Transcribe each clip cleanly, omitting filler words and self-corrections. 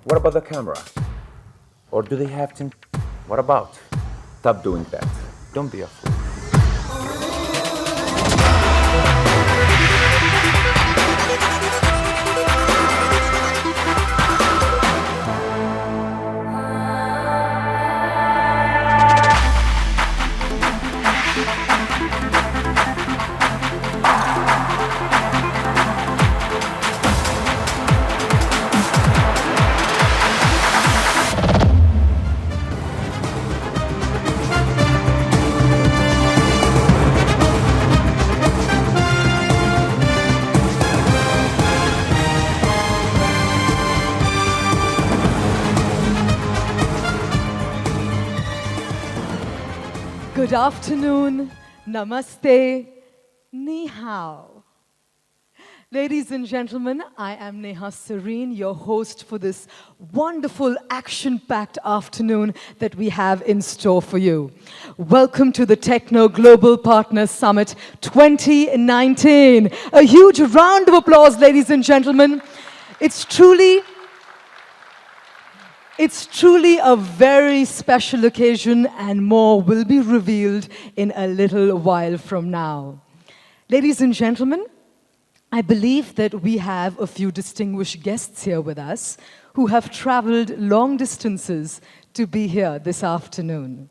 What about the camera? Or do they have to? What about? Stop doing that. Don't be a fool. Good afternoon, namaste, ni hao. Ladies and gentlemen, I am Neha Serene, your host for this wonderful action-packed afternoon that we have in store for you. Welcome to the Techno Global Partners Summit 2019. A huge round of applause, ladies and gentlemen. It's truly a very special occasion, and more will be revealed in a little while from now. Ladies and gentlemen, I believe that we have a few distinguished guests here with us who have traveled long distances to be here this afternoon.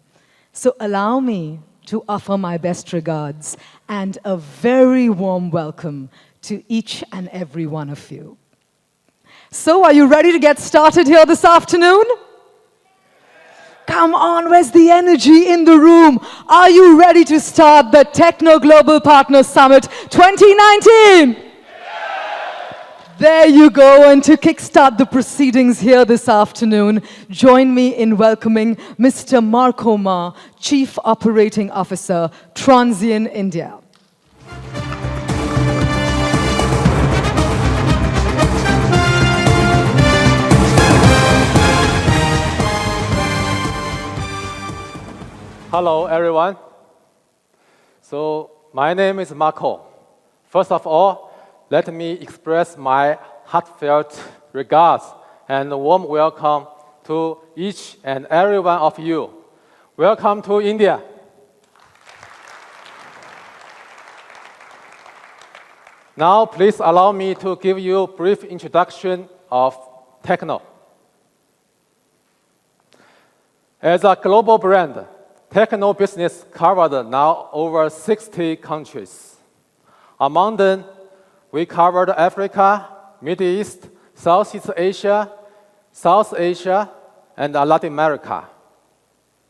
So allow me to offer my best regards and a very warm welcome to each and every one of you. So, are you ready to get started here this afternoon? Come on, where's the energy in the room? Are you ready to start the Techno Global Partners Summit 2019? There you go, and to kickstart the proceedings here this afternoon, join me in welcoming Mr. Marco Ma, Chief Operating Officer, Transsion India. Hello, everyone. So, my name is Marco. First of all, let me express my heartfelt regards and warm welcome to each and every one of you. Welcome to India. Now, please allow me to give you a brief introduction of Techno. As a global brand, Techno business covered now over 60 countries. Among them, we covered Africa, Middle East, Southeast Asia, South Asia, and Latin America.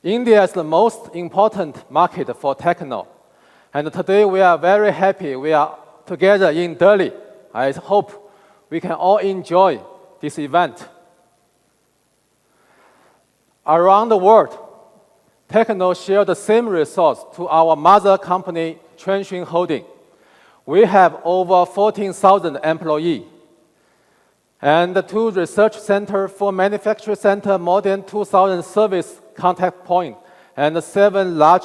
India is the most important market for Techno. And today we are very happy we are together in Delhi. I hope we can all enjoy this event. Around the world, Techno shares the same resource to our mother company, Transsion Holding. We have over 14,000 employees, and 2 research centers, 4 manufacturing centers, more than 2,000 service contact points, and 7 large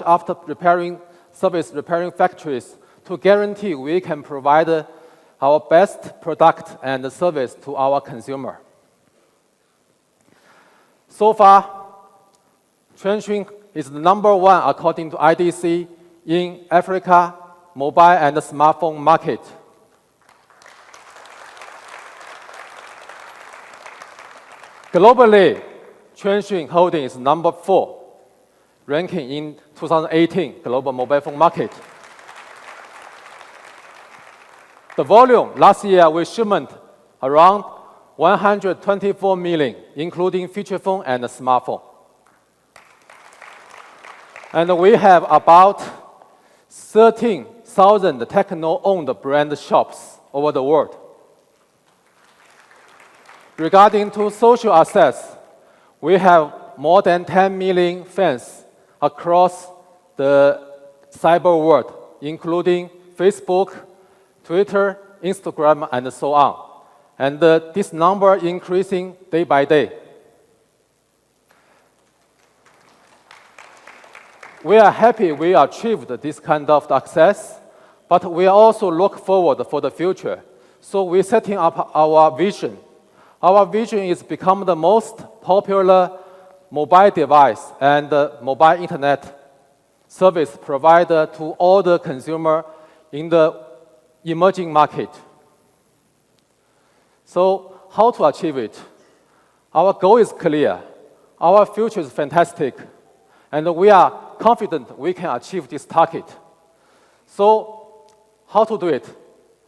service repairing factories to guarantee we can provide our best product and service to our consumer. So far, Transsion is the #1 according to IDC in Africa mobile and smartphone market. Globally, Transsion Holding is #4, ranking in 2018 global mobile phone market. The volume last year we shipment around 124 million, including feature phone and smartphone. And we have about 13,000 Techno-owned brand shops over the world. Regarding to social access, we have more than 10 million fans across the cyber world, including Facebook, Twitter, Instagram, and so on. And this number increasing day by day. We are happy we achieved this kind of success, but we also look forward for the future. So we're setting up our vision. Our vision is become the most popular mobile device and mobile internet service provider to all the consumer in the emerging market. So how to achieve it? Our goal is clear. Our future is fantastic, and we are confident we can achieve this target. So how to do it?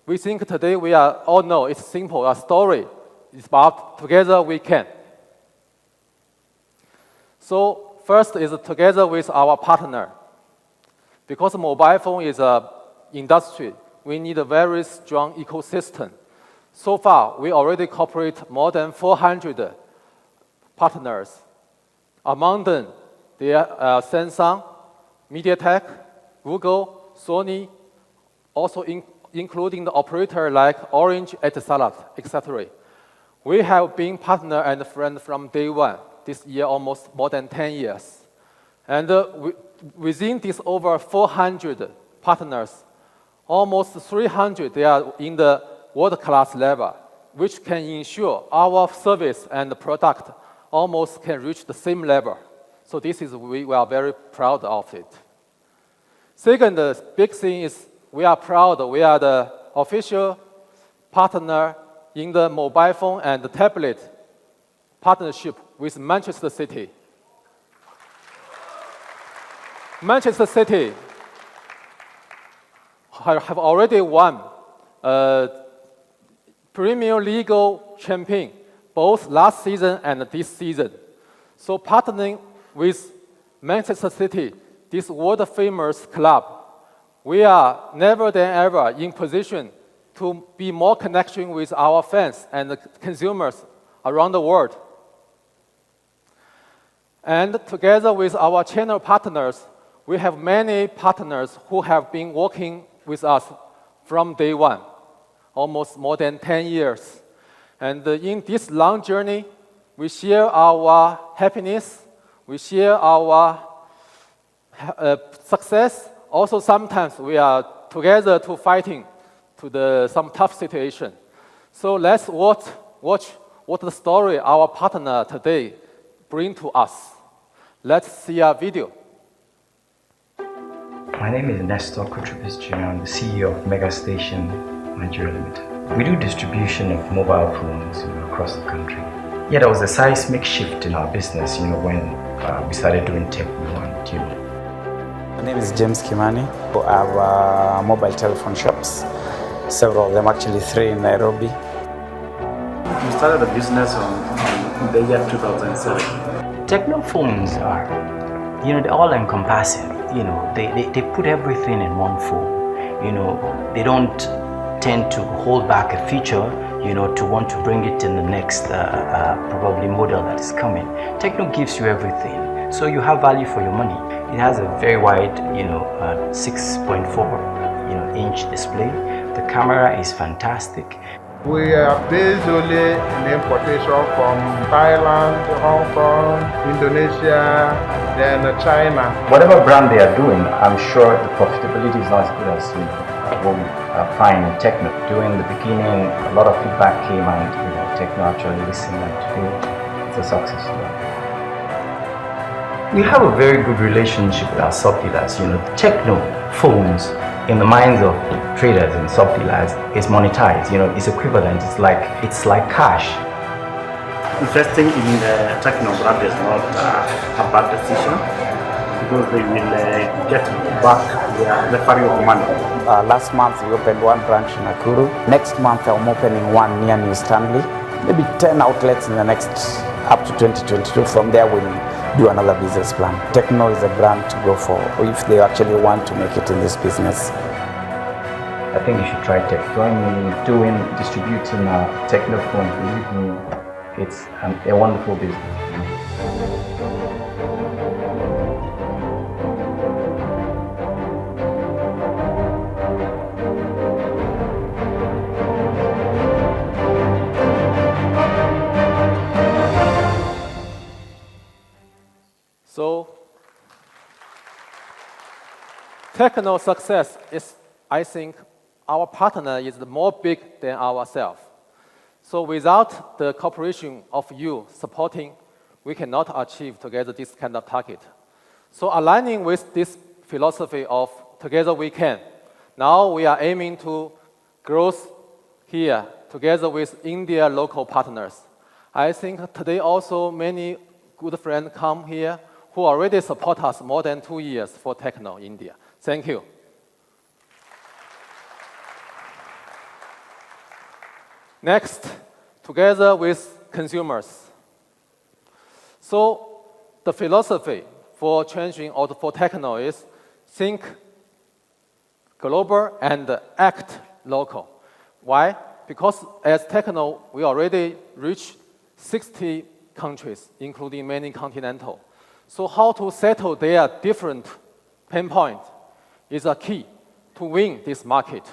We think today we are all know it's simple, a story. It's about together we can. So first is together with our partner. Because mobile phone is an industry, we need a very strong ecosystem. So far, we already cooperate more than 400 partners. Among them, there are Samsung, MediaTek, Google, Sony, also including the operator like Orange, etc. We have been partner and friend from day one, this year almost more than 10 years. And within these over 400 partners, almost 300 they are in the world-class level, which can ensure our service and product almost can reach the same level. So this is, we are very proud of it. Second big thing is we are proud we are the official partner in the mobile phone and the tablet partnership with Manchester City. Manchester City have already won Premier League champion both last season and this season. So partnering with Manchester City, this world-famous club, we are never than ever in position to be more connection with our fans and the consumers around the world. And together with our channel partners, we have many partners who have been working with us from day one, almost more than 10 years. And in this long journey, we share our happiness, we share our success. Also, sometimes we are together to fighting to some tough situation. So let's watch what the story our partner today bring to us. Let's see a video. My name is Nestor Kutrupis Jr. I'm the CEO of Mega Station Nigeria Limited. We do distribution of mobile phones across the country. Yeah, there was a seismic shift in our business, when we started doing Techno and My name is James Kimani. I have mobile telephone shops, several of them, actually 3 in Nairobi. We started the business in the year 2007. Techno phones are, they're all encompassing. They put everything in one phone. They don't tend to hold back a feature, to want to bring it in the next probably model that is coming. Techno gives you everything, so you have value for your money. It has a very wide, 6.4, inch display. The camera is fantastic. We are based only in importation from Thailand, Hong Kong, Indonesia, then China. Whatever brand they are doing, I'm sure the profitability is not as good as what we find in Techno. During the beginning, a lot of feedback came and Techno actually listened, and today it's a success story. We have a very good relationship with our sub-dealers. Techno phones, in the minds of traders and sub-dealers, is monetized. It's equivalent. It's like cash. Investing in the Techno brand is not a bad decision because they will get back the value of money. Last month we opened 1 branch in Nakuru. Next month I'm opening 1 near New Stanley. Maybe 10 outlets in the next up to 2022. From there we'll do another business plan. Techno is a brand to go for if they actually want to make it in this business. I think you should try Tech. Join me distributing Techno phones. Believe me, it's a wonderful business. So, Techno success is, I think, our partner is more big than ourselves. So without the cooperation of you supporting, we cannot achieve together this kind of target. So aligning with this philosophy of together we can, now we are aiming to growth here together with India local partners. I think today also many good friends come here who already support us more than 2 years for Techno India. Thank you. Next, together with consumers. So the philosophy for changing or for Techno is think global and act local. Why? Because as Techno, we already reached 60 countries, including many continental. So how to settle their different pain points is a key to win this market.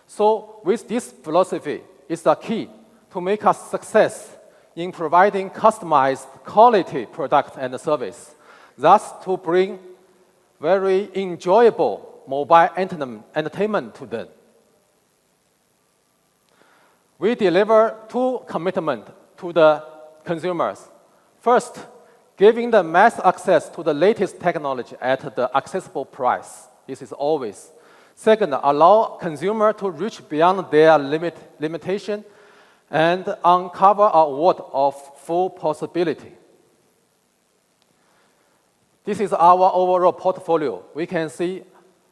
So with this philosophy, it's the key to make us success in providing customized quality product and service, thus to bring very enjoyable mobile entertainment to them. We deliver 2 commitments to the consumers. First, giving them mass access to the latest technology at the accessible price. This is always. Second, allow consumers to reach beyond their limitation and uncover a world of full possibility. This is our overall portfolio. We can see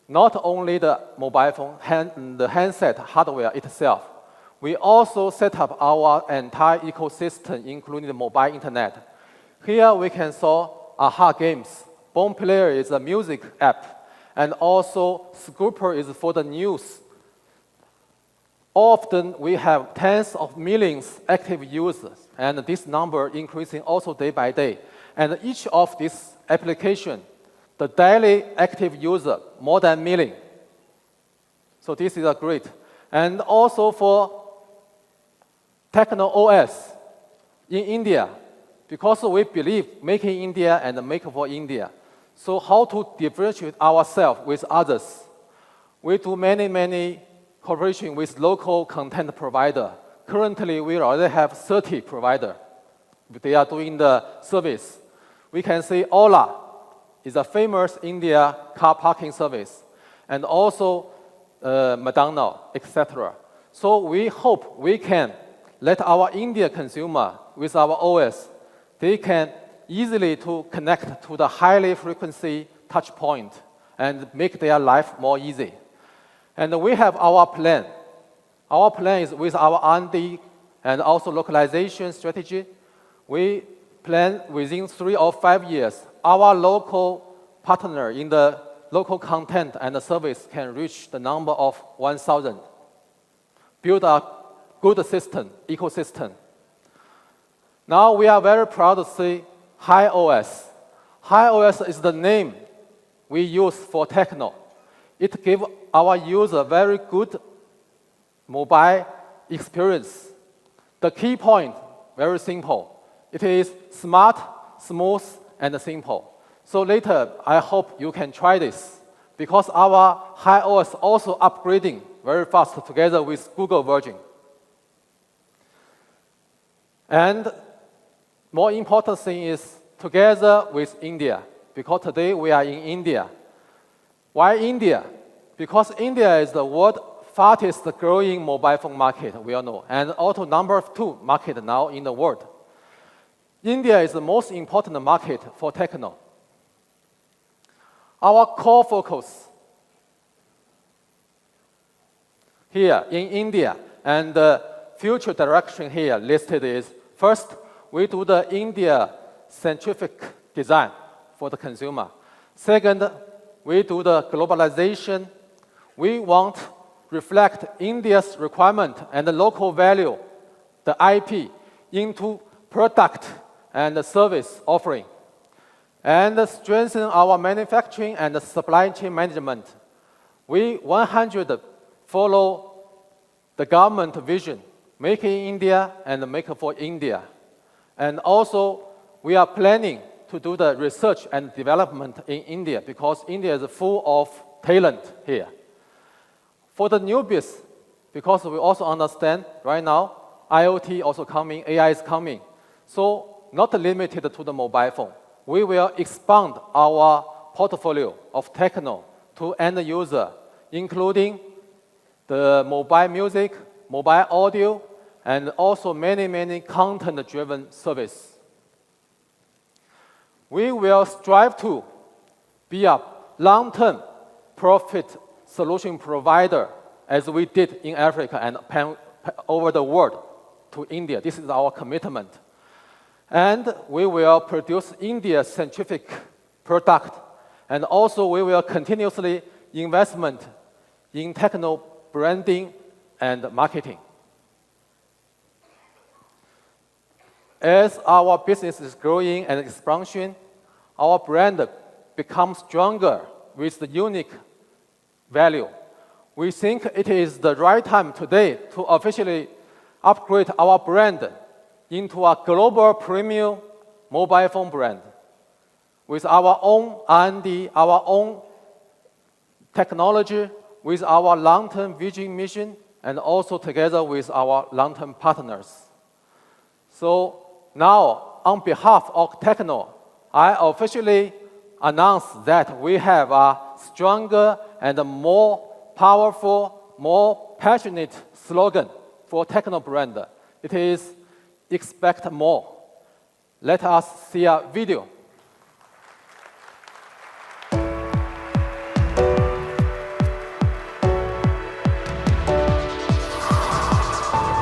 not only the mobile phone, the handset hardware itself. We also set up our entire ecosystem, including the mobile internet. Here we can saw AHA Games. Bomb Player is a music app, and also Scooper is for the news. Often we have tens of millions active users, and this number increasing also day by day. And each of these applications, the daily active user, more than 1 million. So this is a great. And also for Techno OS in India, because we believe making India and make for India. So how to differentiate ourselves with others? We do many cooperation with local content provider. Currently, we already have 30 providers. They are doing the service. We can say Ola is a famous India car parking service, and also McDonald's, etc. So we hope we can let our India consumer with our OS, they can easily to connect to the highly frequency touch point and make their life more easy. And we have our plan. Our plan is with our R&D and also localization strategy. We plan within 3 or 5 years, our local partner in the local content and the service can reach the number of 1,000. Build a good system, ecosystem. Now we are very proud to say HiOS. HiOS is the name we use for Techno. It gives our user very good mobile experience. The key point, very simple. It is smart, smooth, and simple. So later, I hope you can try this, because our HiOS also upgrading very fast together with Google version. And more important thing is together with India, because today we are in India. Why India? Because India is the world's fastest growing mobile phone market, we all know, and also number 2 market now in the world. India is the most important market for Techno. Our core focus here in India and the future direction here listed is, first, we do the India-centric design for the consumer. Second, we do the globalization. We want to reflect India's requirement and the local value, the IP, into product and service offering, and strengthen our manufacturing and supply chain management. We 100 follow the government vision, make in India and make for India. And also, we are planning to do the research and development in India, because India is full of talent here. For the newbies, because we also understand right now, IoT also coming, AI is coming. So not limited to the mobile phone. We will expand our portfolio of Techno to end user, including the mobile music, mobile audio, and also many content-driven service. We will strive to be a long-term profit solution provider as we did in Africa and over the world to India. This is our commitment. And we will produce India-centric product. And also we will continuously investment in Techno branding and marketing. As our business is growing and expansion, our brand becomes stronger with the unique value. We think it is the right time today to officially upgrade our brand into a global premium mobile phone brand with our own R&D, our own technology, with our long-term vision mission, and also together with our long-term partners. So now, on behalf of Techno, I officially announce that we have a stronger and more powerful, more passionate slogan for Techno brand. It is expect more. Let us see a video.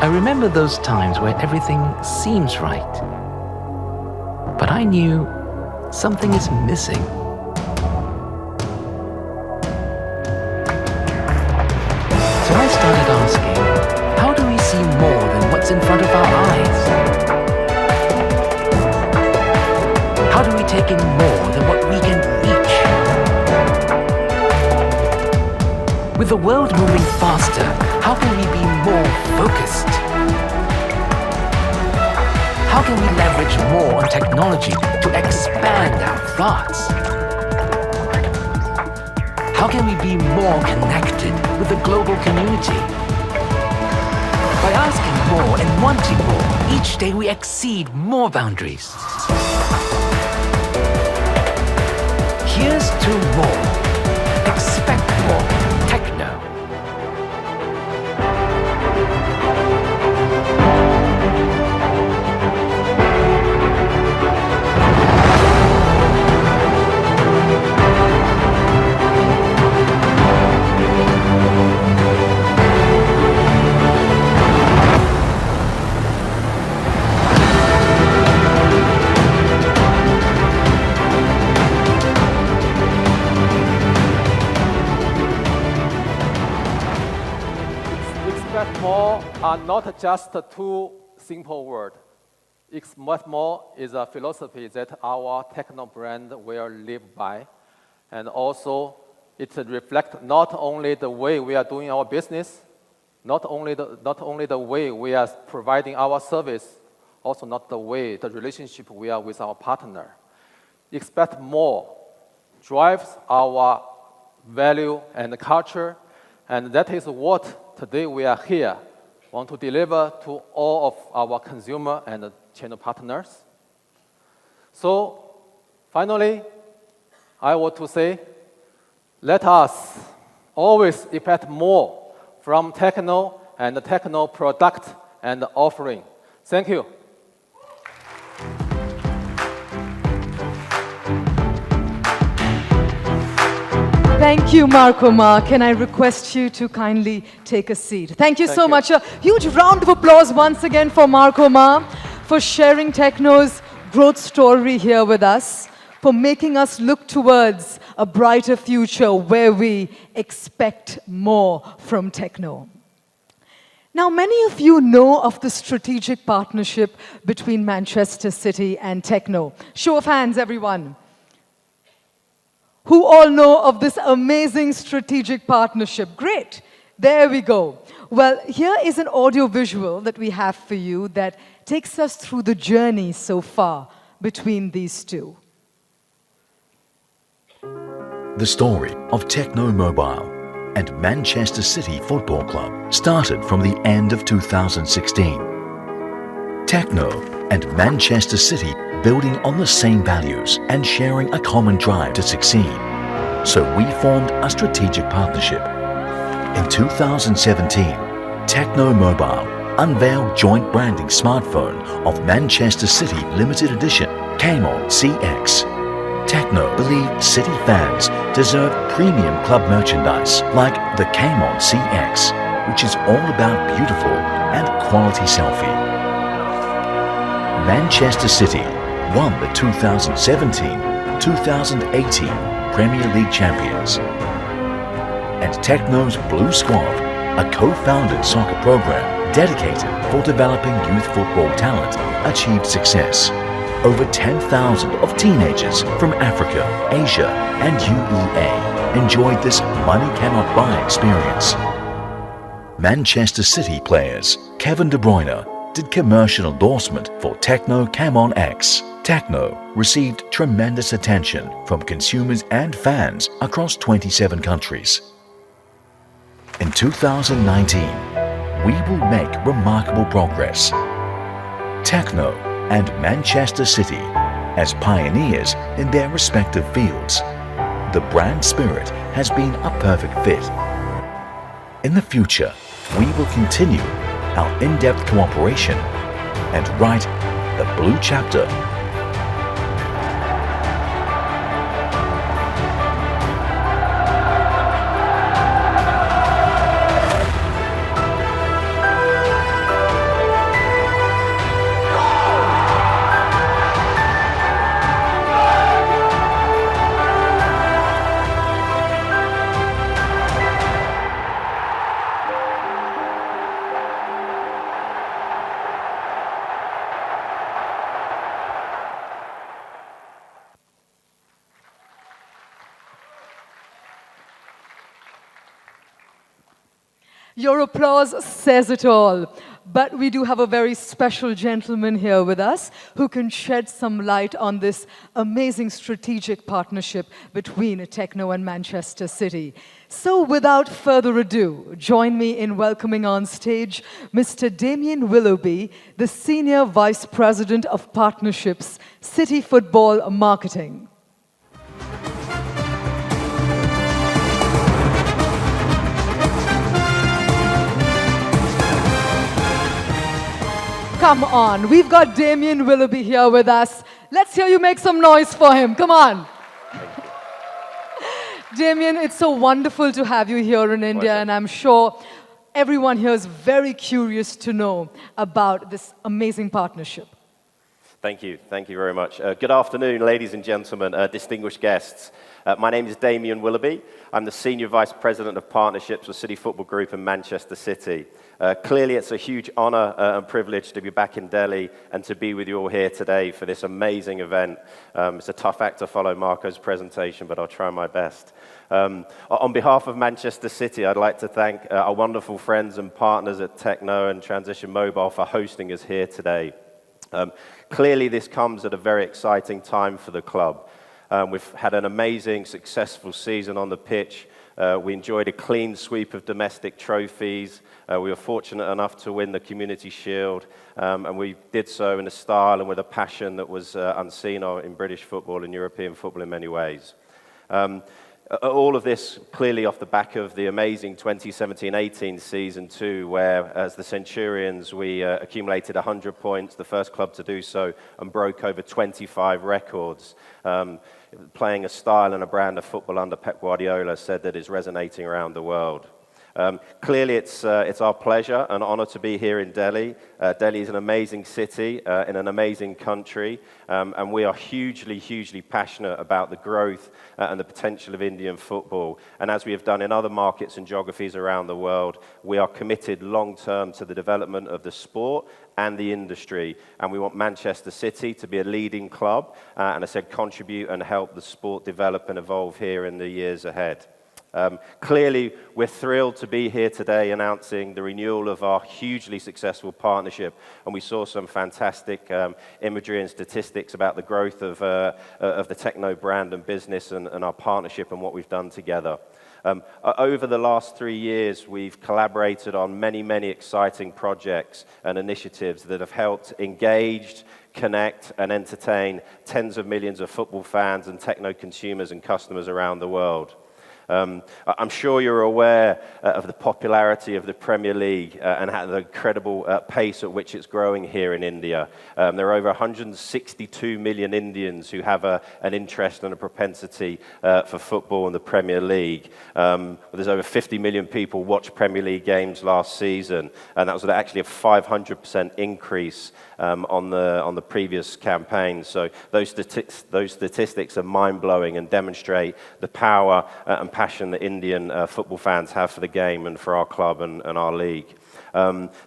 I remember those times where everything seems right, but I knew something is missing. So I started asking, how do we see more than what's in front of our eyes? How do we take in more than what we can reach? With the world moving faster, how can we be more focused? How can we leverage more on technology to expand our thoughts? How can we be more connected with the global community? By asking more and wanting more, each day we exceed more boundaries. Here's to more. Expect more. Techno. Expect more are not just two simple words. Expect more is a philosophy that our Techno brand will live by. And also, it reflects not only the way we are doing our business, not only the way we are providing our service, also not the way, the relationship we are with our partner. Expect more drives our value and culture, and that is what today we are here, want to deliver to all of our consumer and channel partners. So, finally, I want to say, let us always expect more from Techno and Techno product and offering. Thank you. Thank you, Marco Ma. Can I request you to kindly take a seat? Thank you so much. A huge round of applause once again for Marco Ma, for sharing Techno's growth story here with us, for making us look towards a brighter future where we expect more from Techno. Now, many of you know of the strategic partnership between Manchester City and Techno. Show of hands, everyone. Who all know of this amazing strategic partnership? Great. There we go. Well, here is an audio visual that we have for you that takes us through the journey so far between these two. The story of Techno Mobile and Manchester City Football Club started from the end of 2016 Techno and Manchester City building on the same values and sharing a common drive to succeed. So we formed a strategic partnership. In 2017, Techno Mobile unveiled joint branding smartphone of Manchester City limited edition came on CX. Techno believed City fans deserve premium club merchandise like the Came On CX, which is all about beautiful and quality selfie. Manchester City won the 2017-2018 Premier League champions. And Techno's Blue Squad, a co-founded soccer program dedicated for developing youth football talent, achieved success. Over 10,000 of teenagers from Africa, Asia and UEA enjoyed this money cannot buy experience. Manchester City players Kevin De Bruyne did commercial endorsement for Techno Cam On X. Techno received tremendous attention from consumers and fans across 27 countries. In 2019, we will make remarkable progress. Techno and Manchester City as pioneers in their respective fields. The brand spirit has been a perfect fit. In the future, we will continue our in-depth cooperation and write the blue chapter. Your applause says it all. But we do have a very special gentleman here with us who can shed some light on this amazing strategic partnership between Techno and Manchester City. So without further ado, join me in welcoming on stage Mr. Damien Willoughby, the Senior Vice President of Partnerships, City Football Marketing. Come on, we've got Damien Willoughby here with us. Let's hear you make some noise for him. Come on. Damien, it's so wonderful to have you here in India, and I'm sure everyone here is very curious to know about this amazing partnership. Thank you very much. Good afternoon, ladies and gentlemen, distinguished guests. My name is Damien Willoughby. I'm the Senior Vice President of Partnerships with City Football Group in Manchester City. Clearly, it's a huge honor and privilege to be back in Delhi and to be with you all here today for this amazing event. It's a tough act to follow Marco's presentation, but I'll try my best. On behalf of Manchester City, I'd like to thank our wonderful friends and partners at Techno and Transition Mobile for hosting us here today. Clearly, this comes at a very exciting time for the club. We've had an amazing, successful season on the pitch. We enjoyed a clean sweep of domestic trophies. We were fortunate enough to win the Community Shield, and we did so in a style and with a passion that was unseen in British football and European football in many ways. All of this clearly off the back of the amazing 2017-18 season too, where as the Centurions we accumulated 100 points, the first club to do so, and broke over 25 records. Playing a style and a brand of football under Pep Guardiola said that is resonating around the world. Clearly, it's our pleasure and honor to be here in Delhi. Delhi is an amazing city in an amazing country, and we are hugely, hugely passionate about the growth and the potential of Indian football. And as we have done in other markets and geographies around the world, we are committed long-term to the development of the sport and the industry. And we want Manchester City to be a leading club, and I said contribute and help the sport develop and evolve here in the years ahead. Clearly, we're thrilled to be here today announcing the renewal of our hugely successful partnership, and we saw some fantastic imagery and statistics about the growth of the Techno brand and business and our partnership and what we've done together. Over the last 3 years, we've collaborated on many, many exciting projects and initiatives that have helped engage, connect, and entertain tens of millions of football fans and Techno consumers and customers around the world. I'm sure you're aware of the popularity of the Premier League and the incredible pace at which it's growing here in India. There are over 162 million Indians who have an interest and a propensity for football in the Premier League. There's over 50 million people watched Premier League games last season, and that was actually a 500% increase on the previous campaign. So those statistics are mind-blowing and demonstrate the power and passion that Indian football fans have for the game and for our club and our league.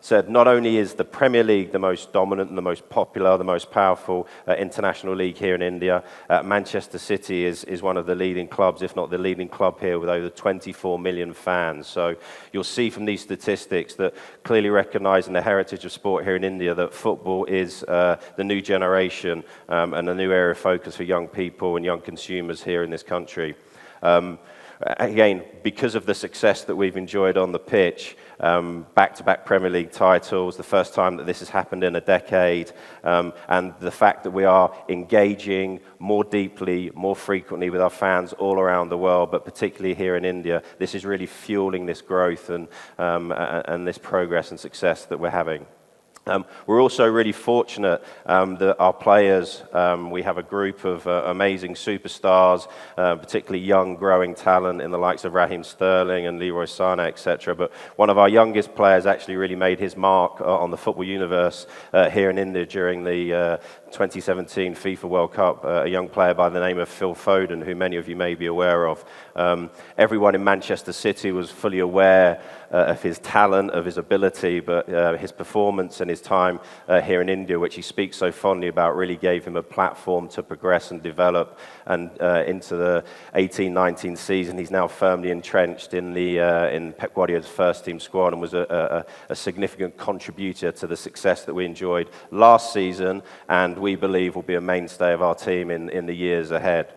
So not only is the Premier League the most dominant and the most popular, the most powerful international league here in India, Manchester City is one of the leading clubs, if not the leading club here, with over 24 million fans. So you'll see from these statistics that clearly recognising the heritage of sport here in India, that football is the new generation and a new area of focus for young people and young consumers here in this country. Again, because of the success that we've enjoyed on the pitch, back-to-back Premier League titles, the first time that this has happened in a decade, and the fact that we are engaging more deeply, more frequently with our fans all around the world, but particularly here in India, this is really fueling this growth and this progress and success that we're having. We're also really fortunate that our players, we have a group of amazing superstars, particularly young, growing talent in the likes of Raheem Sterling and Leroy Sané, etc. But one of our youngest players actually really made his mark on the football universe here in India during the 2017 FIFA World Cup, a young player by the name of Phil Foden, who many of you may be aware of. Everyone in Manchester City was fully aware of his talent, of his ability, but his performance and his time here in India, which he speaks so fondly about, really gave him a platform to progress and develop. And into the 18-19 season, he's now firmly entrenched in Pep Guardiola's first team squad and was a significant contributor to the success that we enjoyed last season, and we believe will be a mainstay of our team in the years ahead.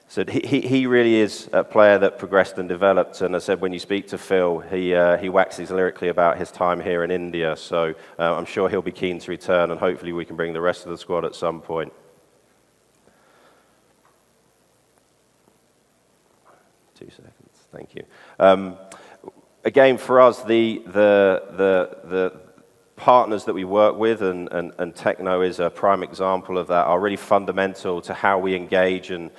So he really is a player that progressed and developed, and I said when you speak to Phil, he waxes lyrically about his time here in India, so I'm sure he'll be keen to return, and hopefully we can bring the rest of the squad at some point. 2 seconds, thank you. Again, for us, the partners that we work with, and Techno is a prime example of that, are really fundamental to how we engage and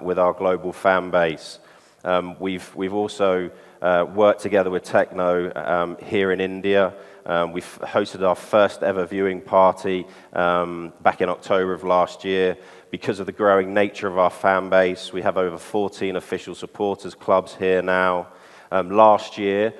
with our global fan base. We've also worked together with Techno here in India. We've hosted our first ever viewing party back in October of last year. Because of the growing nature of our fan base, we have over 14 official supporters clubs here now. Last year,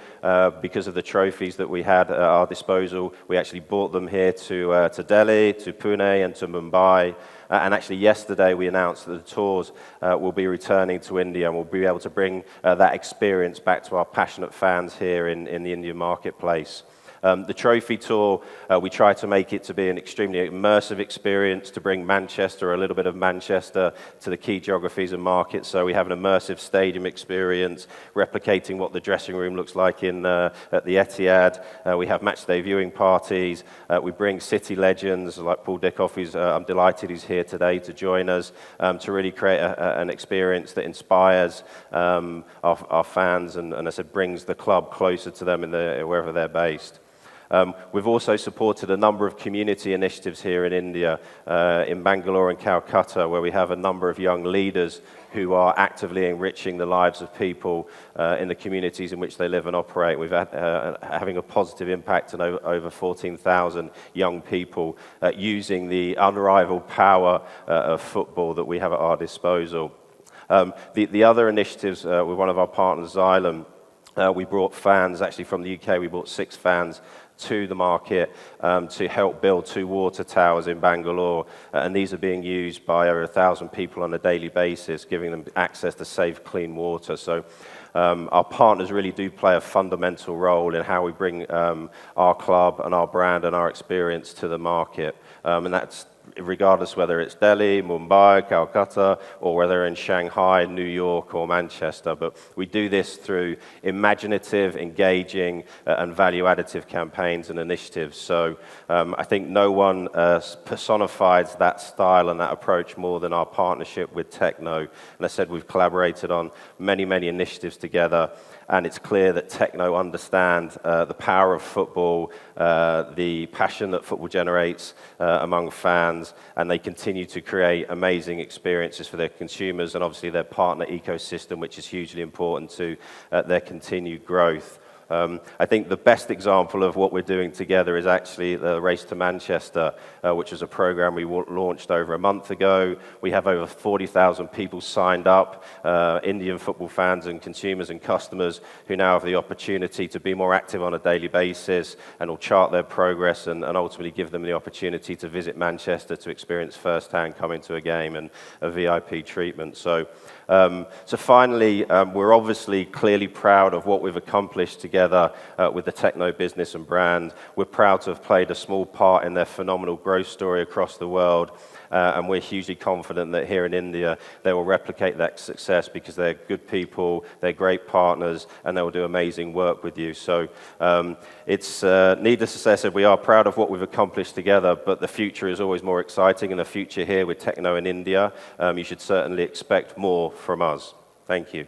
because of the trophies that we had at our disposal, we actually brought them here to Delhi, to Pune, and to Mumbai. And actually yesterday we announced that the tours will be returning to India, and we'll be able to bring that experience back to our passionate fans here in the Indian marketplace. The trophy tour, we try to make it to be an extremely immersive experience, to bring Manchester, a little bit of Manchester, to the key geographies and markets. So we have an immersive stadium experience, replicating what the dressing room looks like at the Etihad. We have matchday viewing parties. We bring city legends like Paul Dickoff, I'm delighted he's here today to join us, to really create an experience that inspires our fans and I said, brings the club closer to them wherever they're based. We've also supported a number of community initiatives here in India, in Bangalore and Calcutta, where we have a number of young leaders who are actively enriching the lives of people in the communities in which they live and operate. We've had having a positive impact on over 14,000 young people using the unrivaled power of football that we have at our disposal. The other initiatives with one of our partners, Xylem, we brought fans, actually from the UK, we brought 6 fans to the market to help build 2 water towers in Bangalore. And these are being used by over 1,000 people on a daily basis, giving them access to safe, clean water. So our partners really do play a fundamental role in how we bring our club and our brand and our experience to the market. And that's regardless whether it's Delhi, Mumbai, Calcutta, or whether in Shanghai, New York, or Manchester. But we do this through imaginative, engaging, and value-additive campaigns and initiatives. So I think no one personifies that style and that approach more than our partnership with Techno. And I said we've collaborated on many, many initiatives together. And it's clear that Techno understand the power of football, the passion that football generates among fans, and they continue to create amazing experiences for their consumers and obviously their partner ecosystem, which is hugely important to their continued growth. I think the best example of what we're doing together is actually the Race to Manchester, which was a program we launched over a month ago. We have over 40,000 people signed up, Indian football fans and consumers and customers who now have the opportunity to be more active on a daily basis and will chart their progress and ultimately give them the opportunity to visit Manchester to experience firsthand coming to a game and a VIP treatment. So finally, we're obviously clearly proud of what we've accomplished together with the Techno business and brand. We're proud to have played a small part in their phenomenal growth story across the world. And we're hugely confident that here in India, they will replicate that success because they're good people, they're great partners, and they will do amazing work with you. So it's needless to say, I said we are proud of what we've accomplished together, but the future is always more exciting, and the future here with Techno in India, you should certainly expect more from us. Thank you.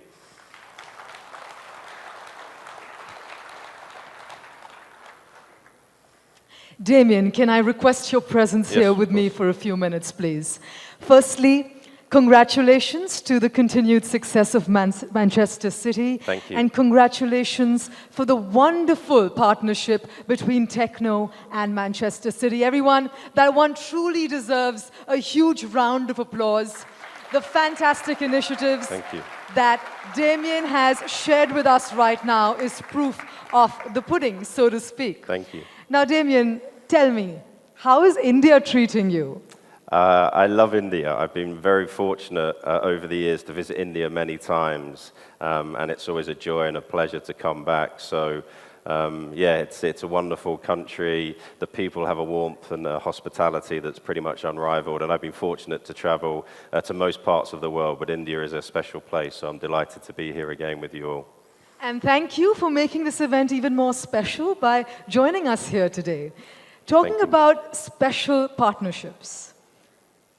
Damien, can I request your presence here with me for a few minutes, please? Firstly, congratulations to the continued success of Manchester City. Thank you. And congratulations for the wonderful partnership between Techno and Manchester City. Everyone, that one truly deserves a huge round of applause. The fantastic initiatives that Damien has shared with us right now is proof of the pudding, so to speak. Thank you. Now, Damien, tell me, how is India treating you? I love India. I've been very fortunate over the years to visit India many times, and it's always a joy and a pleasure to come back. So, yeah, it's a wonderful country. The people have a warmth and a hospitality that's pretty much unrivaled, and I've been fortunate to travel to most parts of the world, but India is a special place, so I'm delighted to be here again with you all. And thank you for making this event even more special by joining us here today. Talking about special partnerships,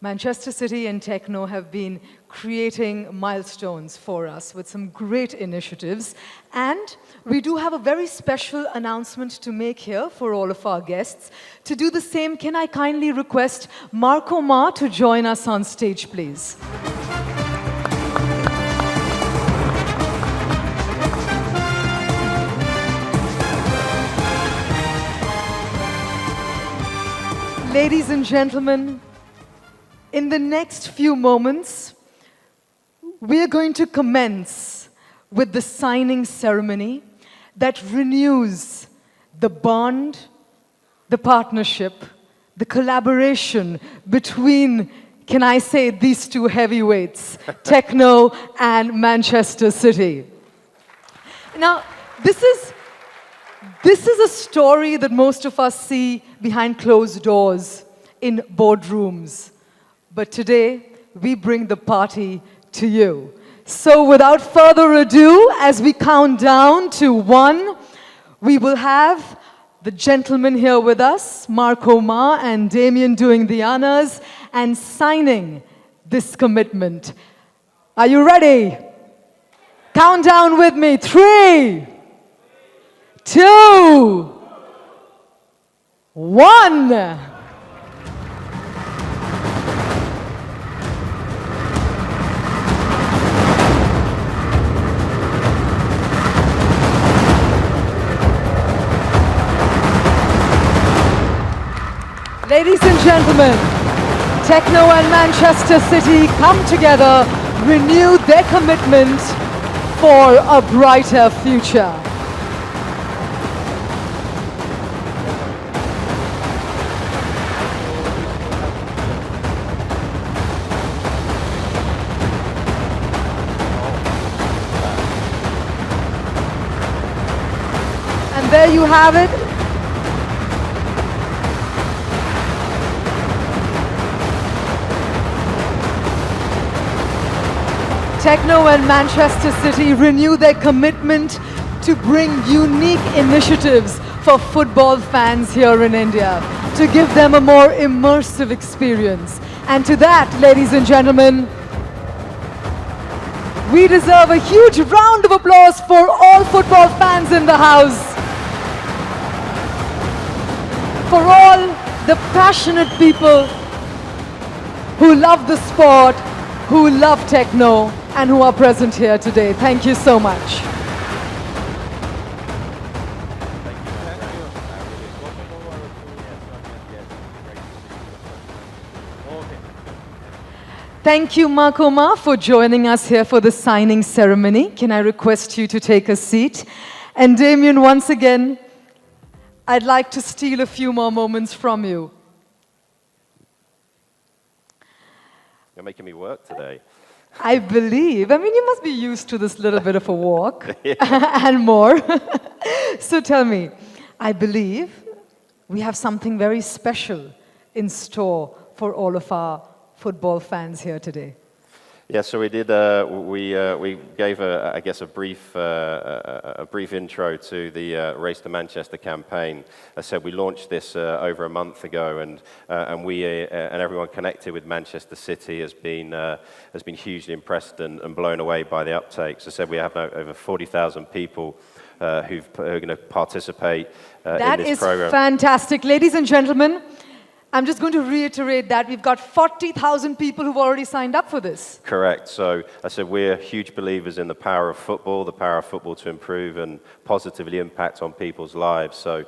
Manchester City and Techno have been creating milestones for us with some great initiatives. And we do have a very special announcement to make here for all of our guests. To do the same, can I kindly request Marco Ma to join us on stage, please? Ladies and gentlemen, in the next few moments, we are going to commence with the signing ceremony that renews the bond, the partnership, the collaboration between, can I say, these two heavyweights, Techno and Manchester City. Now, this is a story that most of us see behind closed doors in boardrooms. But today, we bring the party to you. So without further ado, as we count down to 1, we will have the gentlemen here with us, Marco Ma and Damien, doing the honors and signing this commitment. Are you ready? Count down with me. 3, 2, 1. Ladies and gentlemen, Techno and Manchester City come together, renew their commitment for a brighter future. there you have it. Techno and Manchester City renew their commitment to bring unique initiatives for football fans here in India, to give them a more immersive experience. And to that, ladies and gentlemen, we deserve a huge round of applause for all football fans in the house, for all the passionate people who love the sport, who love Techno, and who are present here today. Thank you so much. Thank you, Makoma, for joining us here for the signing ceremony. Can I request you to take a seat? And Damien, once again, I'd like to steal a few more moments from you. You're making me work today. I believe. I mean, you must be used to this little bit of a walk and more. So tell me, I believe we have something very special in store for all of our football fans here today. Yeah, so we did. We gave, I guess, a brief intro to the Race to Manchester campaign. As I said, we launched this over a month ago, and we and everyone connected with Manchester City has been hugely impressed and blown away by the uptake. So I said we have over 40,000 people who are going to participate in this program. That is fantastic, ladies and gentlemen. I'm just going to reiterate that we've got 40,000 people who've already signed up for this. Correct. So I said we're huge believers in the power of football to improve and positively impact on people's lives. So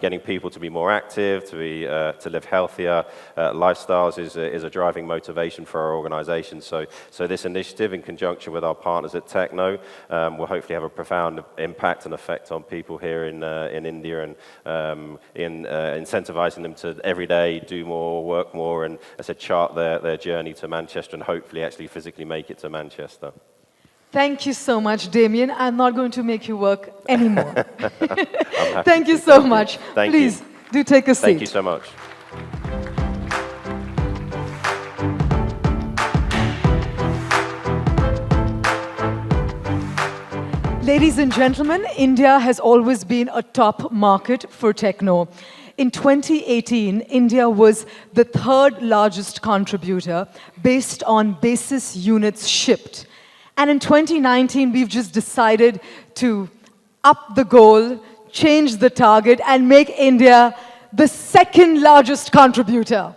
getting people to be more active, to live healthier lifestyles is a driving motivation for our organisation. So this initiative, in conjunction with our partners at Techno, will hopefully have a profound impact and effect on people here in India, and in incentivising them to every day do more, work more, and as I said, chart their journey to Manchester and hopefully actually physically make it to Manchester. Thank you so much, Damien. I'm not going to make you work anymore. Thank you so much. Please, do take a seat. Thank you so much. Ladies and gentlemen, India has always been a top market for Techno. In 2018, India was the third largest contributor based on basis units shipped. And in 2019, we've just decided to up the goal, change the target, and make India the second largest contributor.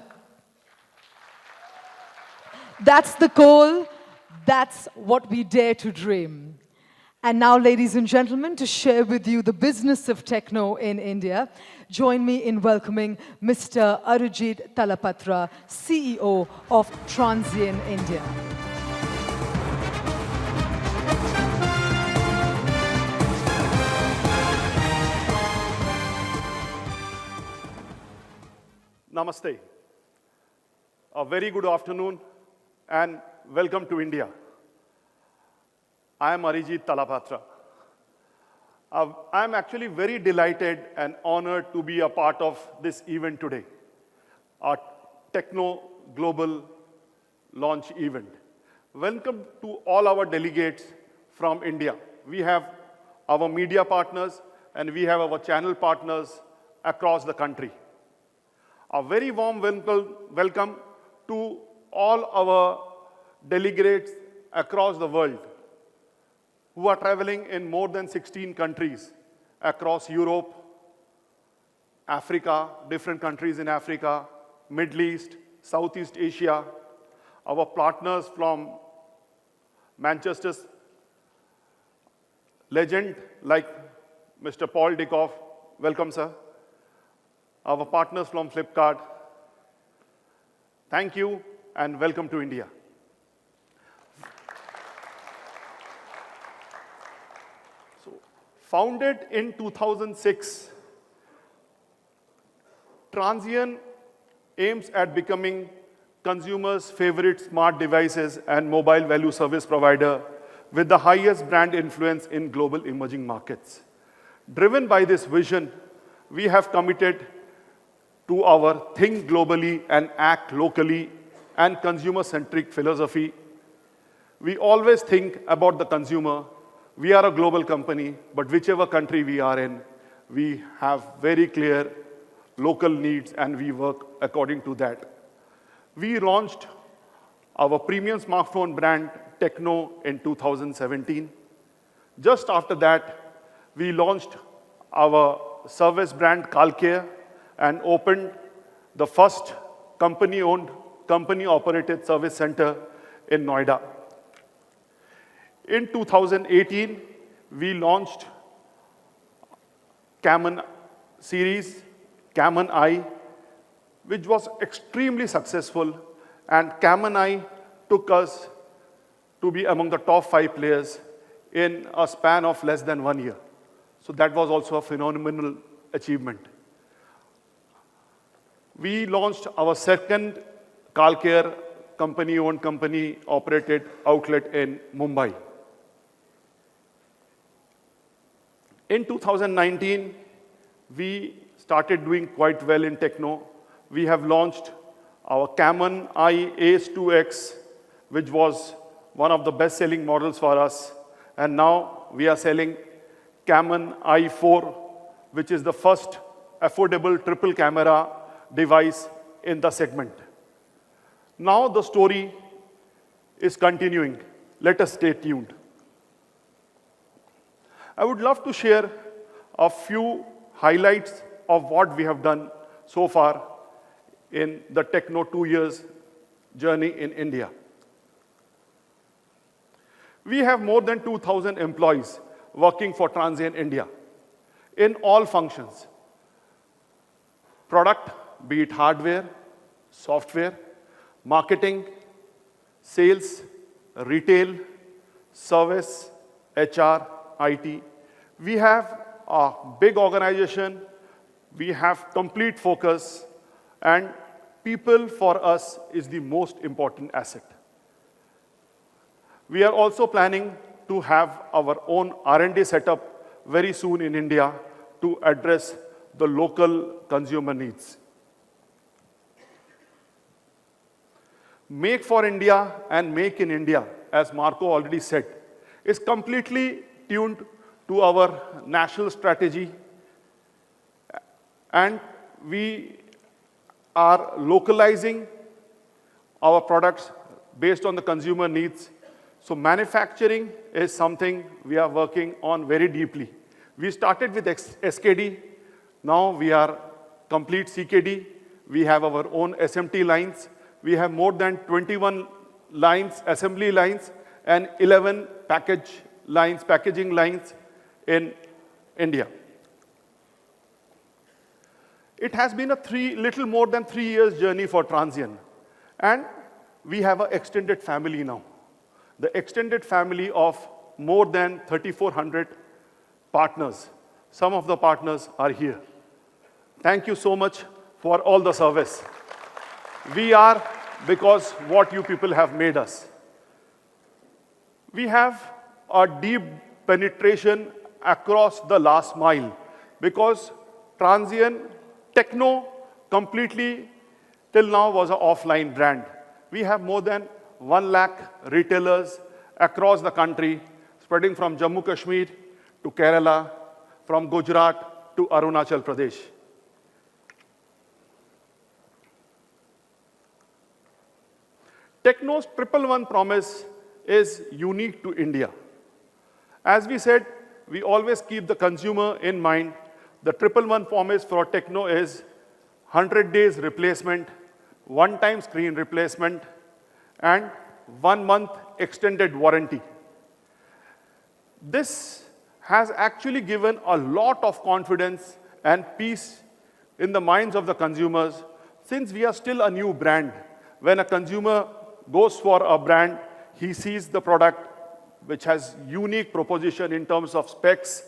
That's the goal. That's what we dare to dream. And now, ladies and gentlemen, to share with you the business of Techno in India, join me in welcoming Mr. Arijit Talapatra, CEO of Transient India. Namaste. A very good afternoon and welcome to India. I am Arijit Talapatra. I am actually very delighted and honored to be a part of this event today, our Techno Global launch event. Welcome to all our delegates from India. We have our media partners and we have our channel partners across the country. A very warm welcome to all our delegates across the world who are traveling in more than 16 countries across Europe, Africa, different countries in Africa, Middle East, Southeast Asia, our partners from Manchester's legend like Mr. Paul Dickoff, welcome sir. Our partners from Flipkart, thank you and welcome to India. Founded in 2006, Transient aims at becoming consumers' favorite smart devices and mobile value service provider with the highest brand influence in global emerging markets. Driven by this vision, we have committed to our think globally and act locally and consumer-centric philosophy. We always think about the consumer. We are a global company, but whichever country we are in, we have very clear local needs and we work according to that. We launched our premium smartphone brand, Techno, in 2017. Just after that, we launched our service brand, Kalkare, and opened the first company-owned, company-operated service center in Noida. In 2018, we launched Camon series, Camon I, which was extremely successful, and Camon I took us to be among the top 5 players in a span of less than 1 year. So that was also a phenomenal achievement. We launched our second Kalkare company-owned, company-operated outlet in Mumbai. In 2019, we started doing quite well in Techno. We have launched our Camon I Ace 2X, which was one of the best-selling models for us. And now we are selling Camon i4, which is the first affordable triple camera device in the segment. Now the story is continuing. Let us stay tuned. I would love to share a few highlights of what we have done so far in the Techno 2 years journey in India. We have more than 2,000 employees working for Transsion India in all functions. Product, be it hardware, software, marketing, sales, retail, service, HR, IT. We have a big organization, we have complete focus, and people for us is the most important asset. We are also planning to have our own R&D setup very soon in India to address the local consumer needs. Make for India and Make in India, as Marco already said, is completely tuned to our national strategy, and we are localizing our products based on the consumer needs. So manufacturing is something we are working on very deeply. We started with SKD, now we are complete CKD. We have our own SMT lines. We have more than 21 lines, assembly lines, and 11 packaging lines in India. It has been a little more than 3 years journey for Transsion, and we have an extended family now. The extended family of more than 3,400 partners. Some of the partners are here. Thank you so much for all the service. We are because what you people have made us. We have a deep penetration across the last mile because Transsion Techno completely till now was an offline brand. We have more than 1 lakh retailers across the country, spreading from Jammu Kashmir to Kerala, from Gujarat to Arunachal Pradesh. Techno's 111 promise is unique to India. As we said, we always keep the consumer in mind. The 111 promise for Techno is 100 days replacement, one-time screen replacement, and 1 month extended warranty. This has actually given a lot of confidence and peace in the minds of the consumers since we are still a new brand. When a consumer goes for a brand, he sees the product which has unique proposition in terms of specs,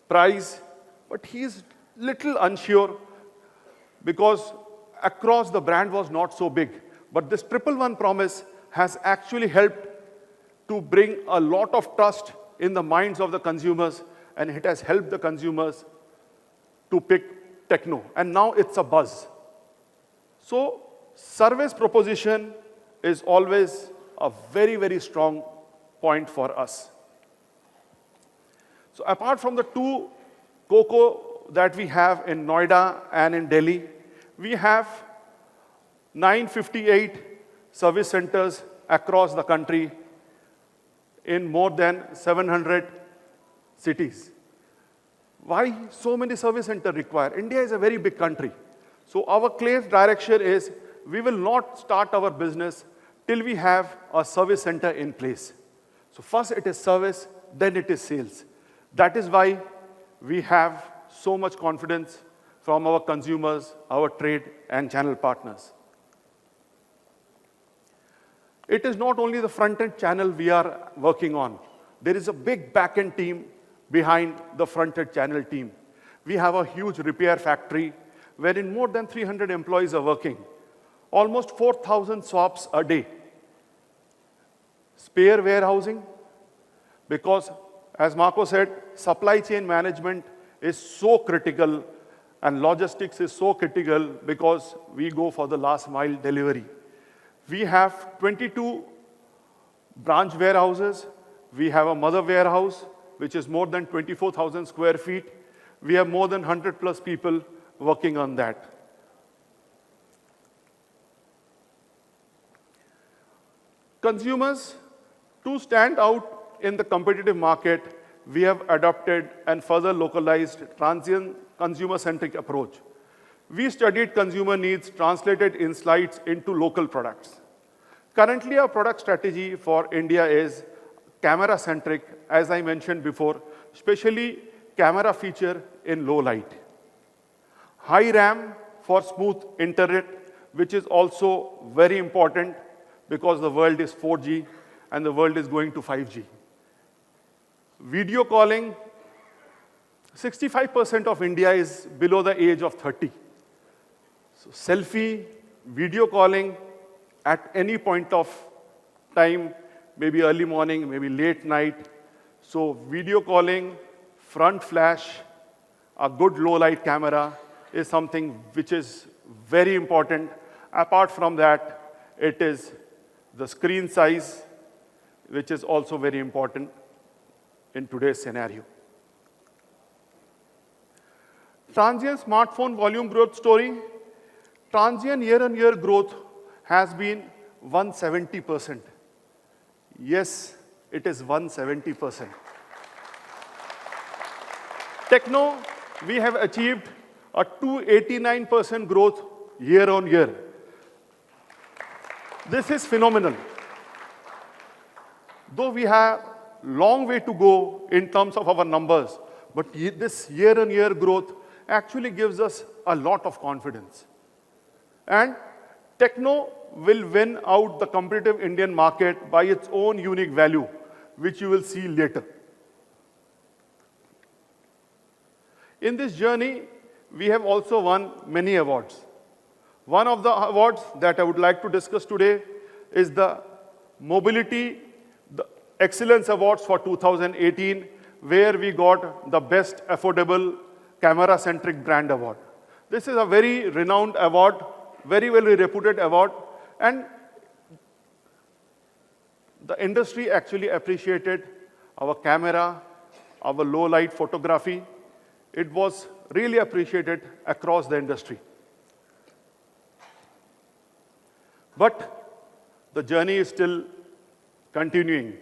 price, but he's little unsure because across the brand was not so big. But this 111 promise has actually helped to bring a lot of trust in the minds of the consumers, and it has helped the consumers to pick Techno. And now it's a buzz. So service proposition is always a very, very strong point for us. So apart from the two COCO that we have in Noida and in Delhi, we have 958 service centers across the country in more than 700 cities. Why so many service centers required? India is a very big country. So our clear direction is we will not start our business till we have a service center in place. So first it is service, then it is sales. That is why we have so much confidence from our consumers, our trade and channel partners. It is not only the front-end channel we are working on. There is a big back-end team behind the front-end channel team. We have a huge repair factory wherein more than 300 employees are working. Almost 4,000 swaps a day. Spare warehousing, because as Marco said, supply chain management is so critical and logistics is so critical because we go for the last mile delivery. We have 22 branch warehouses. We have a mother warehouse, which is more than 24,000 square feet. We have more than 100 plus people working on that. Consumers, to stand out in the competitive market, we have adopted and further localized transient consumer-centric approach. We studied consumer needs, translated insights into local products. Currently, our product strategy for India is camera-centric, as I mentioned before, especially camera feature in low light. High RAM for smooth internet, which is also very important because the world is 4G and the world is going to 5G. Video calling, 65% of India is below the age of 30. So selfie, video calling at any point of time, maybe early morning, maybe late night. So video calling, front flash, a good low light camera is something which is very important. Apart from that, it is the screen size, which is also very important in today's scenario. Transient smartphone volume growth story. Transient year-on-year growth has been 170%. Yes, it is 170%. Techno, we have achieved a 289% growth year-on-year. This is phenomenal. Though we have long way to go in terms of our numbers, but this year-on-year growth actually gives us a lot of confidence. And Techno will win out the competitive Indian market by its own unique value, which you will see later. In this journey, we have also won many awards. One of the awards that I would like to discuss today is the Mobility Excellence Awards for 2018, where we got the Best Affordable Camera-Centric Brand Award. This is a very renowned award, very well reputed award, and the industry actually appreciated our camera, our low light photography. It was really appreciated across the industry. But the journey is still continuing.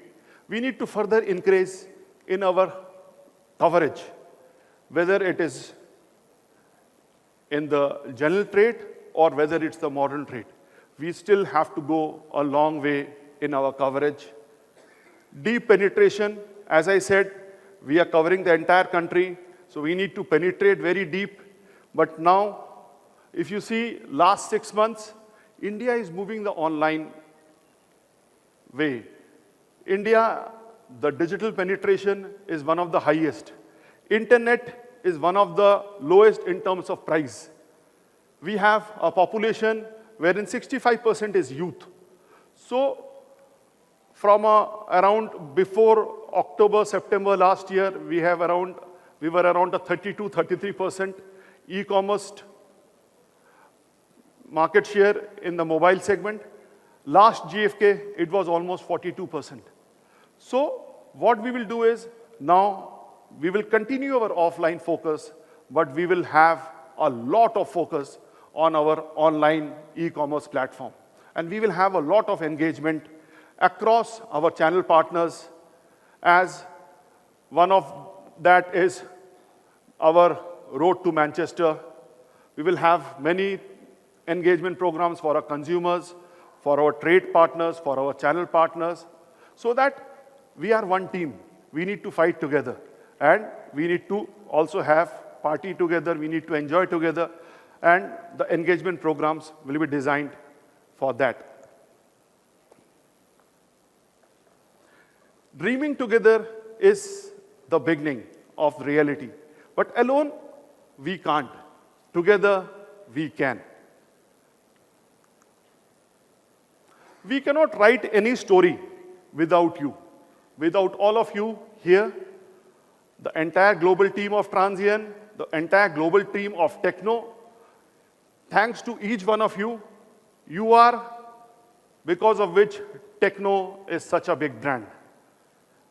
We need to further increase in our coverage, whether it is in the general trade or whether it's the modern trade. We still have to go a long way in our coverage. Deep penetration, as I said, we are covering the entire country, so we need to penetrate very deep. But now, if you see last 6 months, India is moving the online way. India, the digital penetration is one of the highest. Internet is one of the lowest in terms of price. We have a population wherein 65% is youth. So from around before October, September last year, we were around a 32-33% e-commerce market share in the mobile segment. Last GFK, it was almost 42%. So what we will do is, now we will continue our offline focus, but we will have a lot of focus on our online e-commerce platform. And we will have a lot of engagement across our channel partners, as one of that is our road to Manchester. We will have many engagement programs for our consumers, for our trade partners, for our channel partners, so that we are one team. We need to fight together, and we need to also have party together, we need to enjoy together, and the engagement programs will be designed for that. Dreaming together is the beginning of reality, but alone we can't. Together we can. We cannot write any story without you, without all of you here, the entire global team of Transient, the entire global team of Techno. Thanks to each one of you, you are because of which Techno is such a big brand.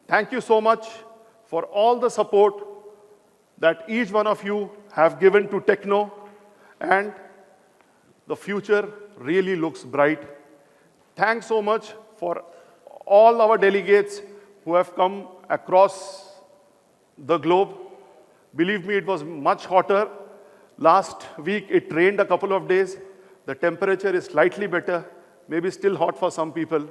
Thank you so much for all the support that each one of you have given to Techno, and the future really looks bright. Thanks so much for all our delegates who have come across the globe. Believe me, it was much hotter. Last week, it rained a couple of days. The temperature is slightly better, maybe still hot for some people.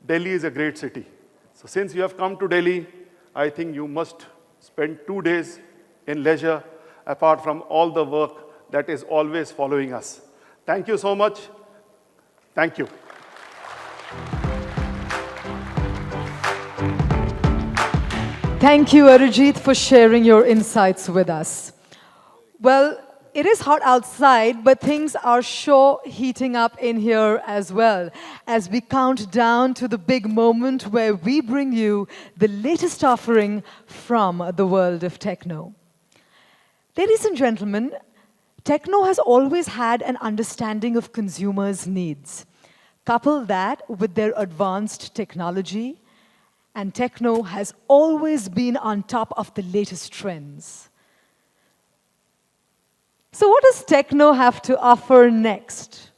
Delhi is a great city. So since you have come to Delhi, I think you must spend 2 days in leisure, apart from all the work that is always following us. Thank you so much. Thank you. Thank you, Arijit, for sharing your insights with us. Well, it is hot outside, but things are sure heating up in here as well, as we count down to the big moment where we bring you the latest offering from the world of Techno. Ladies and gentlemen, Techno has always had an understanding of consumers' needs. Couple that with their advanced technology, and Techno has always been on top of the latest trends. So what does Techno have to offer next?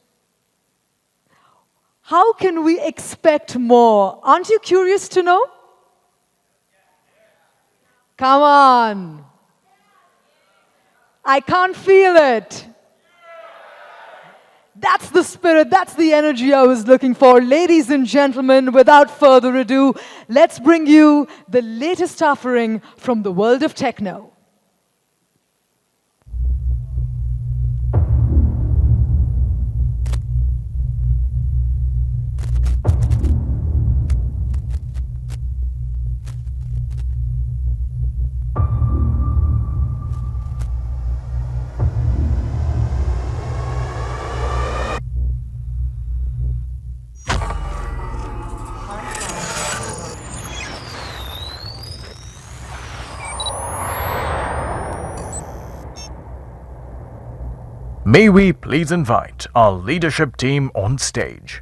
How can we expect more? Aren't you curious to know? Come on. I can't feel it. That's the spirit, that's the energy I was looking for. Ladies and gentlemen, without further ado, let's bring you the latest offering from the world of Techno. May we please invite our leadership team on stage.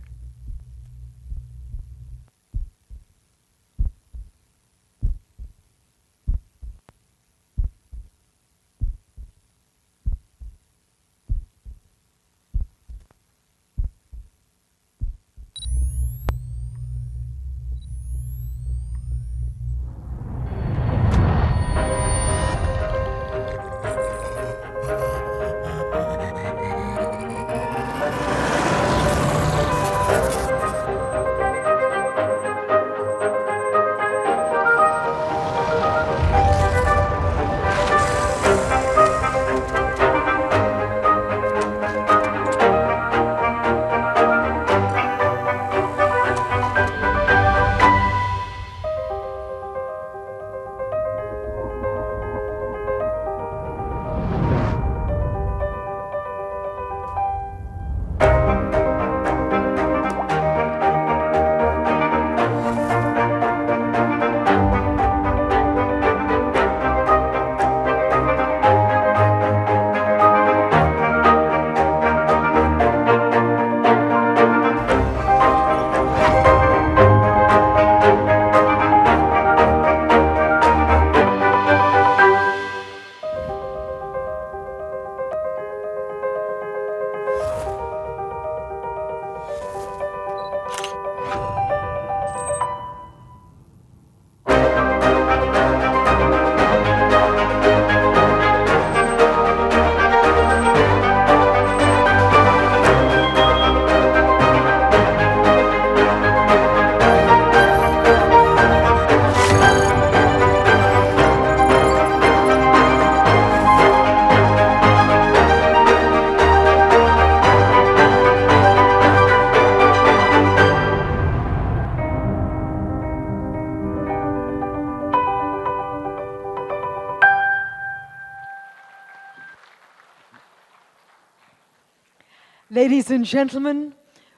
Ladies and gentlemen,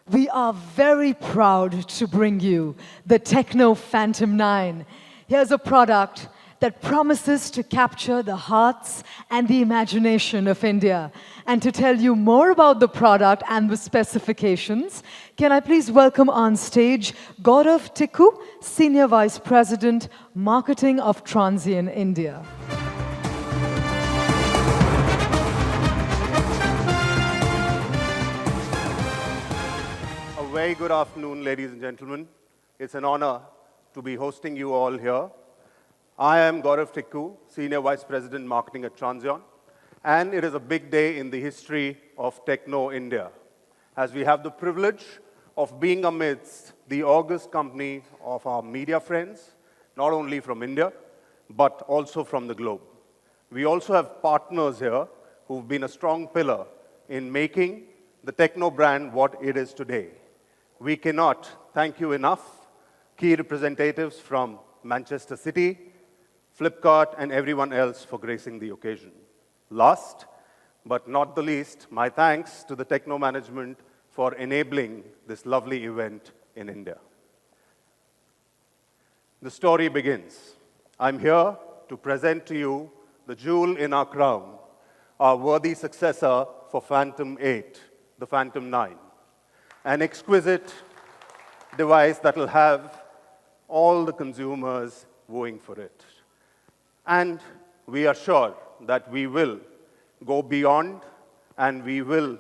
we are very proud to bring you the Techno Phantom 9. Here's a product that promises to capture the hearts and the imagination of India. And to tell you more about the product and the specifications, can I please welcome on stage Gaurav Tikku, Senior Vice President, Marketing of Transsion India. A very good afternoon, ladies and gentlemen. It's an honor to be hosting you all here. I am Gaurav Tikku, Senior Vice President, Marketing at Transsion, and it is a big day in the history of Techno India, as we have the privilege of being amidst the august company of our media friends, not only from India, but also from the globe. We also have partners here who've been a strong pillar in making the Techno brand what it is today. We cannot thank you enough, key representatives from Manchester City, Flipkart, and everyone else for gracing the occasion. Last, but not the least, my thanks to the Techno management for enabling this lovely event in India. The story begins. I'm here to present to you the jewel in our crown, our worthy successor for Phantom 8, the Phantom 9, an exquisite device that will have all the consumers wooing for it. And we are sure that we will go beyond and we will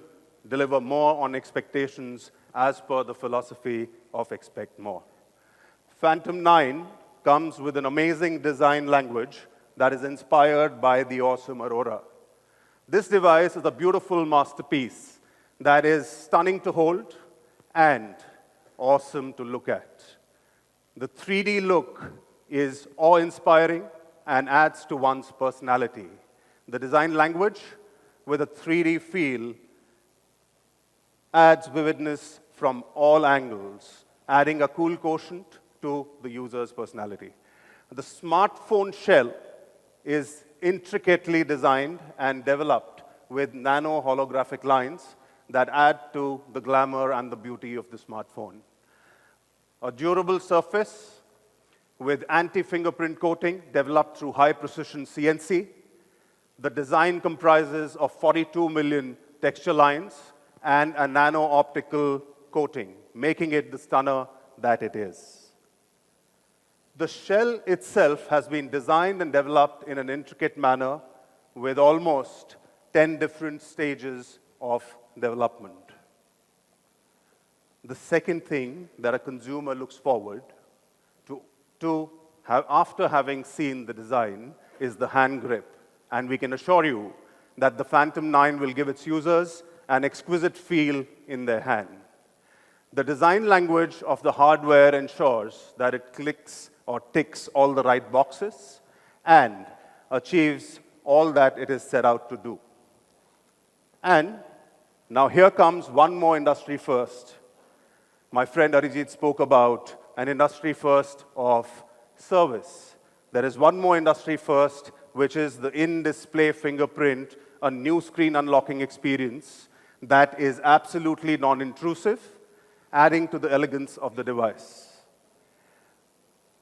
deliver more on expectations as per the philosophy of expect more. Phantom 9 comes with an amazing design language that is inspired by the awesome Aurora. This device is a beautiful masterpiece that is stunning to hold and awesome to look at. The 3D look is awe-inspiring and adds to one's personality. The design language with a 3D feel adds vividness from all angles, adding a cool quotient to the user's personality. The smartphone shell is intricately designed and developed with nano holographic lines that add to the glamour and the beauty of the smartphone. A durable surface with anti-fingerprint coating developed through high-precision CNC. The design comprises of 42 million texture lines and a nano-optical coating, making it the stunner that it is. The shell itself has been designed and developed in an intricate manner with almost 10 different stages of development. The second thing that a consumer looks forward to have, after having seen the design, is the hand grip. And we can assure you that the Phantom 9 will give its users an exquisite feel in their hand. The design language of the hardware ensures that it clicks or ticks all the right boxes and achieves all that it is set out to do. And now here comes one more industry first. My friend Arijit spoke about an industry first of service. There is one more industry first, which is the in-display fingerprint, a new screen unlocking experience that is absolutely non-intrusive, adding to the elegance of the device.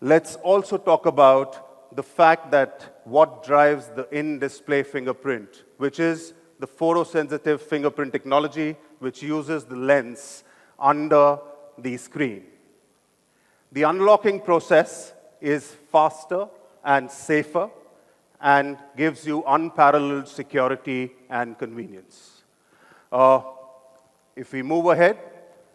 Let's also talk about the fact that what drives the in-display fingerprint, which is the photosensitive fingerprint technology, which uses the lens under the screen. The unlocking process is faster and safer and gives you unparalleled security and convenience. If we move ahead,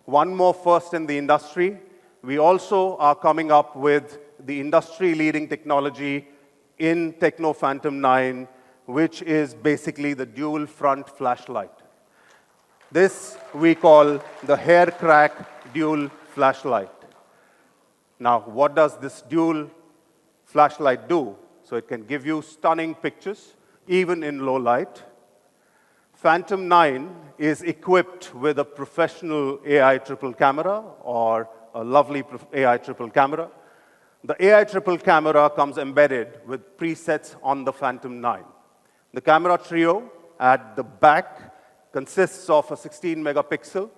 one more first in the industry, we also are coming up with the industry-leading technology in Techno Phantom 9, which is basically the dual front flashlight. This we call the hair crack dual flashlight. Now, what does this dual flashlight do? So it can give you stunning pictures, even in low light. Phantom 9 is equipped with a professional AI triple camera, or a lovely AI triple camera. The AI triple camera comes embedded with presets on the Phantom 9. The camera trio at the back consists of a 16 megapixel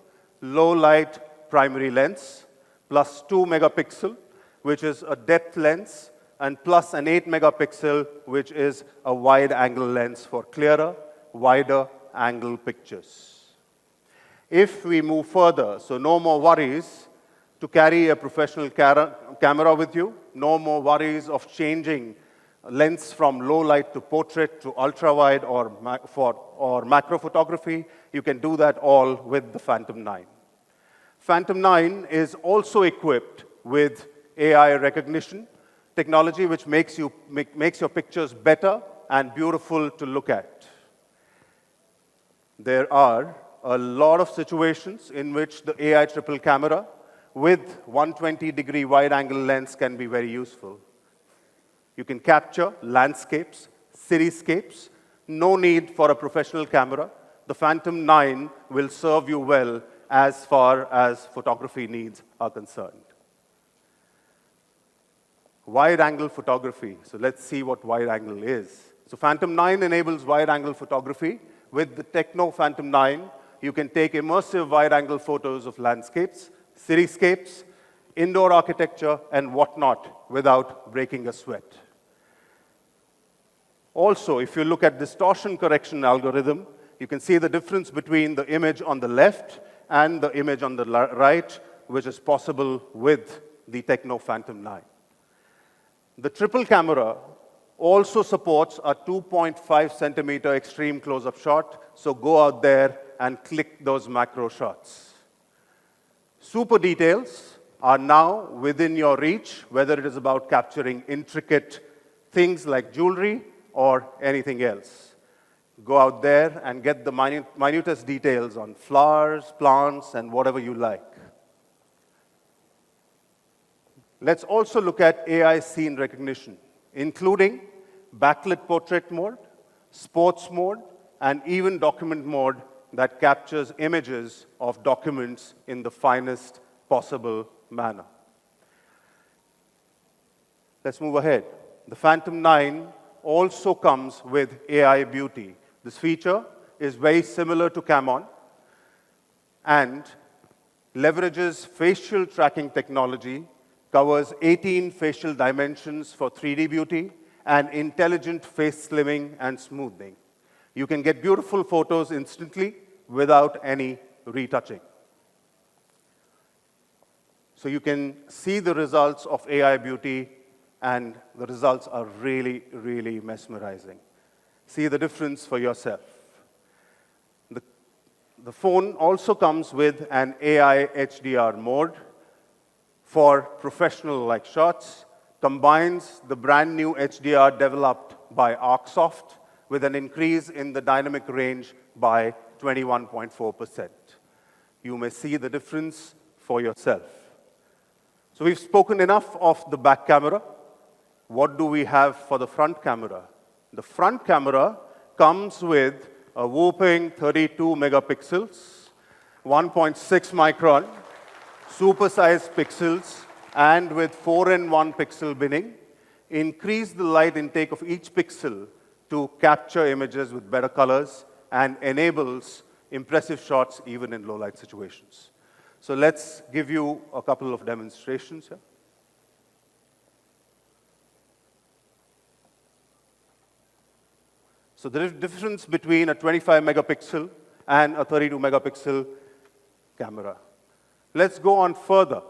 low light primary lens plus 2 megapixel, which is a depth lens, and plus an 8 megapixel, which is a wide angle lens for clearer, wider angle pictures. If we move further, so no more worries to carry a professional camera with you, no more worries of changing lens from low light to portrait to ultra wide or macro photography. You can do that all with the Phantom 9. Phantom 9 is also equipped with AI recognition technology, which makes your pictures better and beautiful to look at. There are a lot of situations in which the AI triple camera with 120-degree wide-angle lens can be very useful. You can capture landscapes, cityscapes, no need for a professional camera. The Phantom 9 will serve you well as far as photography needs are concerned. Wide-angle photography. So let's see what wide-angle is. So Phantom 9 enables wide-angle photography. With the Techno Phantom 9, you can take immersive wide-angle photos of landscapes, cityscapes, indoor architecture, and whatnot without breaking a sweat. Also, if you look at distortion correction algorithm, you can see the difference between the image on the left and the image on the right, which is possible with the Techno Phantom 9. The triple camera also supports a 2.5 centimeter extreme close-up shot, so go out there and click those macro shots. Super details are now within your reach, whether it is about capturing intricate things like jewelry or anything else. Go out there and get the minutest details on flowers, plants, and whatever you like. Let's also look at AI scene recognition, including backlit portrait mode, sports mode, and even document mode that captures images of documents in the finest possible manner. Let's move ahead. The Phantom 9 also comes with AI Beauty. This feature is very similar to Camon and leverages facial tracking technology, covers 18 facial dimensions for 3D beauty, and intelligent face slimming and smoothing. You can get beautiful photos instantly without any retouching. So you can see the results of AI Beauty, and the results are really, really mesmerizing. See the difference for yourself. The phone also comes with an AI HDR mode for professional-like shots, combines the brand new HDR developed by Arcsoft with an increase in the dynamic range by 21.4%. You may see the difference for yourself. So we've spoken enough of the back camera. What do we have for the front camera? The front camera comes with a whopping 32 megapixels, 1.6 micron, super-sized pixels, and with 4:1 pixel binning. Increase the light intake of each pixel to capture images with better colors and enables impressive shots even in low-light situations. So let's give you a couple of demonstrations here. So the difference between a 25 megapixel and a 32 megapixel camera. Let's go on further.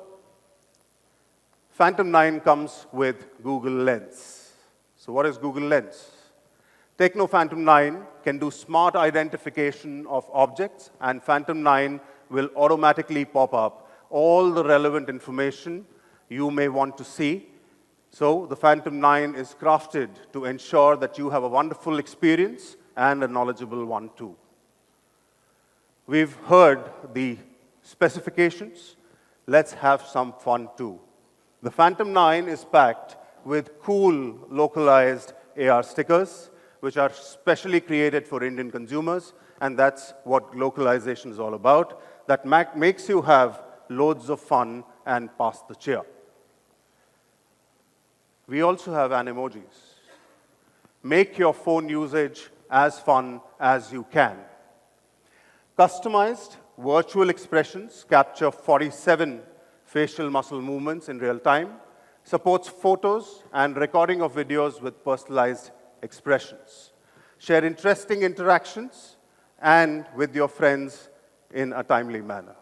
Phantom 9 comes with Google Lens. So what is Google Lens? Techno Phantom 9 can do smart identification of objects, and Phantom 9 will automatically pop up all the relevant information you may want to see. So the Phantom 9 is crafted to ensure that you have a wonderful experience and a knowledgeable one too. We've heard the specifications. Let's have some fun too. The Phantom 9 is packed with cool localized AR stickers, which are specially created for Indian consumers, and that's what localization is all about. That makes you have loads of fun and pass the cheer. We also have animojis. Make your phone usage as fun as you can. Customized virtual expressions capture 47 facial muscle movements in real time, supports photos and recording of videos with personalized expressions. Share interesting interactions and with your friends in a timely manner.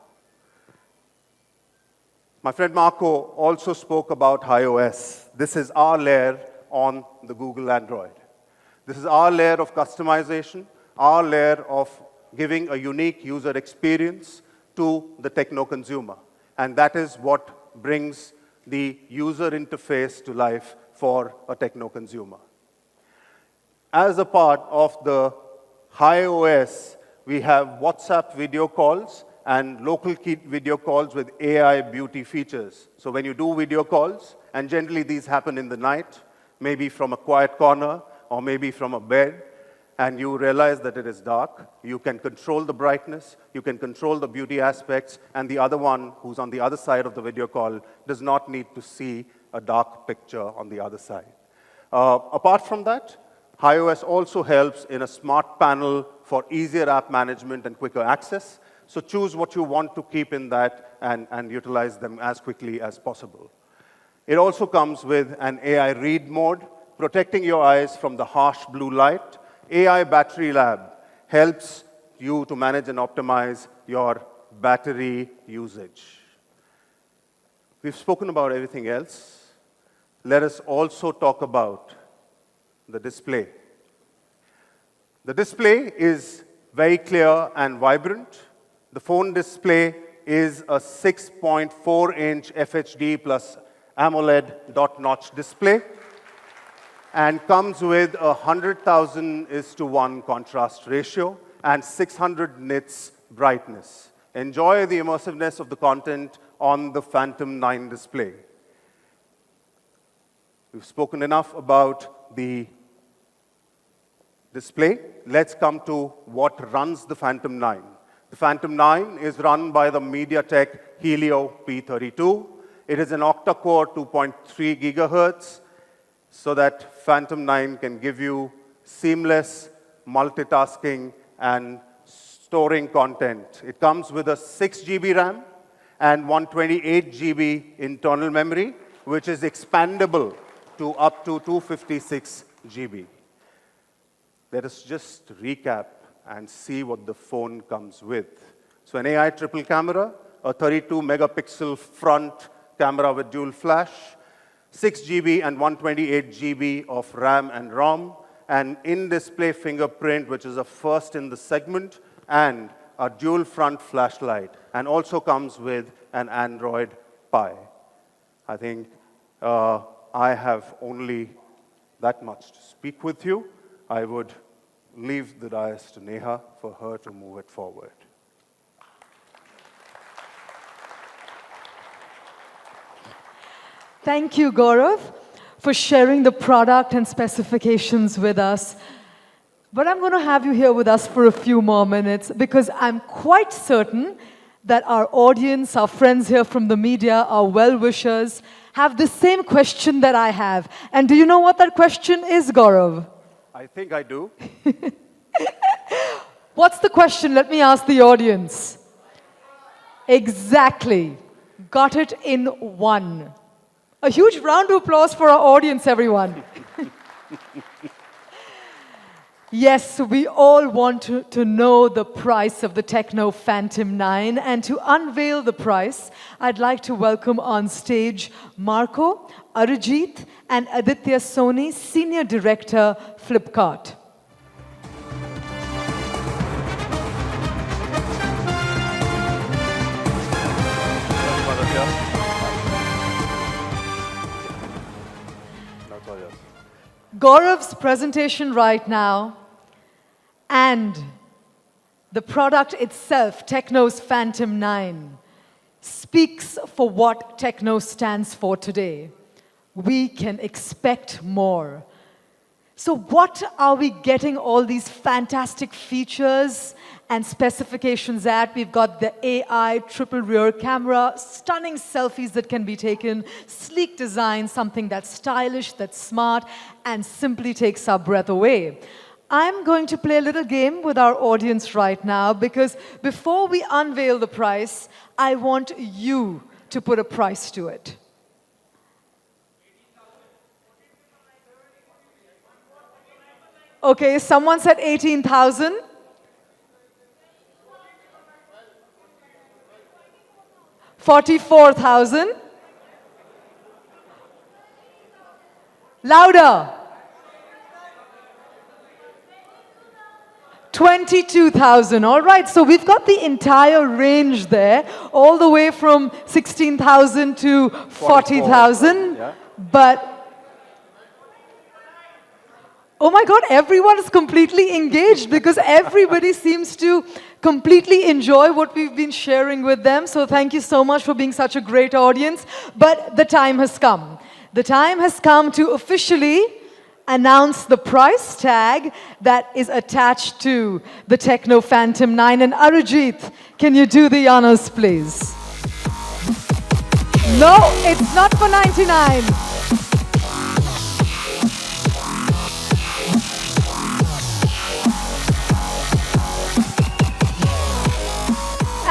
My friend Marco also spoke about iOS. This is our layer on the Google Android. This is our layer of customization, our layer of giving a unique user experience to the Techno consumer. And that is what brings the user interface to life for a Techno consumer. As a part of the iOS, we have WhatsApp video calls and local key video calls with AI beauty features. So when you do video calls, and generally these happen in the night, maybe from a quiet corner or maybe from a bed, and you realize that it is dark, you can control the brightness, you can control the beauty aspects, and the other one who's on the other side of the video call does not need to see a dark picture on the other side. Apart from that, iOS also helps in a smart panel for easier app management and quicker access. So choose what you want to keep in that and utilize them as quickly as possible. It also comes with an AI read mode, protecting your eyes from the harsh blue light. AI Battery Lab helps you to manage and optimize your battery usage. We've spoken about everything else. Let us also talk about the display. The display is very clear and vibrant. The phone display is a 6.4-inch FHD plus AMOLED dot-notch display and comes with a 100,000:1 contrast ratio and 600 nits brightness. Enjoy the immersiveness of the content on the Phantom 9 display. We've spoken enough about the display. Let's come to what runs the Phantom 9. The Phantom 9 is run by the MediaTek Helio P32. It is an octa-core 2.3 gigahertz, so that Phantom 9 can give you seamless multitasking and storing content. It comes with a 6 GB RAM and 128 GB internal memory, which is expandable to up to 256 GB. Let us just recap and see what the phone comes with. So an AI triple camera, a 32 megapixel front camera with dual flash, 6 GB and 128 GB of RAM and ROM, an in-display fingerprint, which is a first in the segment, and a dual front flashlight, and also comes with an Android Pie. I think I have only that much to speak with you. I would leave the dais to Neha for her to move it forward. Thank you, Gaurav, for sharing the product and specifications with us. But I'm going to have you here with us for a few more minutes because I'm quite certain that our audience, our friends here from the media, our well-wishers, have the same question that I have. And do you know what that question is, Gaurav? I think I do. What's the question? Let me ask the audience. Exactly. Got it in one. A huge round of applause for our audience, everyone. Yes, we all want to know the price of the Techno Phantom 9. And to unveil the price, I'd like to welcome on stage Marco, Arijit, and Aditya Soni, Senior Director, Flipkart. Gaurav's presentation right now and the product itself, Techno's Phantom 9, speaks for what Techno stands for today. We can expect more. So what are we getting all these fantastic features and specifications at? We've got the AI triple rear camera, stunning selfies that can be taken, sleek design, something that's stylish, that's smart, and simply takes our breath away. I'm going to play a little game with our audience right now because before we unveil the price, I want you to put a price to it. Okay, someone said 18,000. $44,000. Louder. 22,000. All right, so we've got the entire range there, all the way from 16,000 to 40,000. Yeah. But oh my God, everyone is completely engaged because everybody seems to completely enjoy what we've been sharing with them. So thank you so much for being such a great audience. But the time has come. The time has come to officially announce the price tag that is attached to the Techno Phantom 9. And Arijit, can you do the honors, please? No, it's not for 99.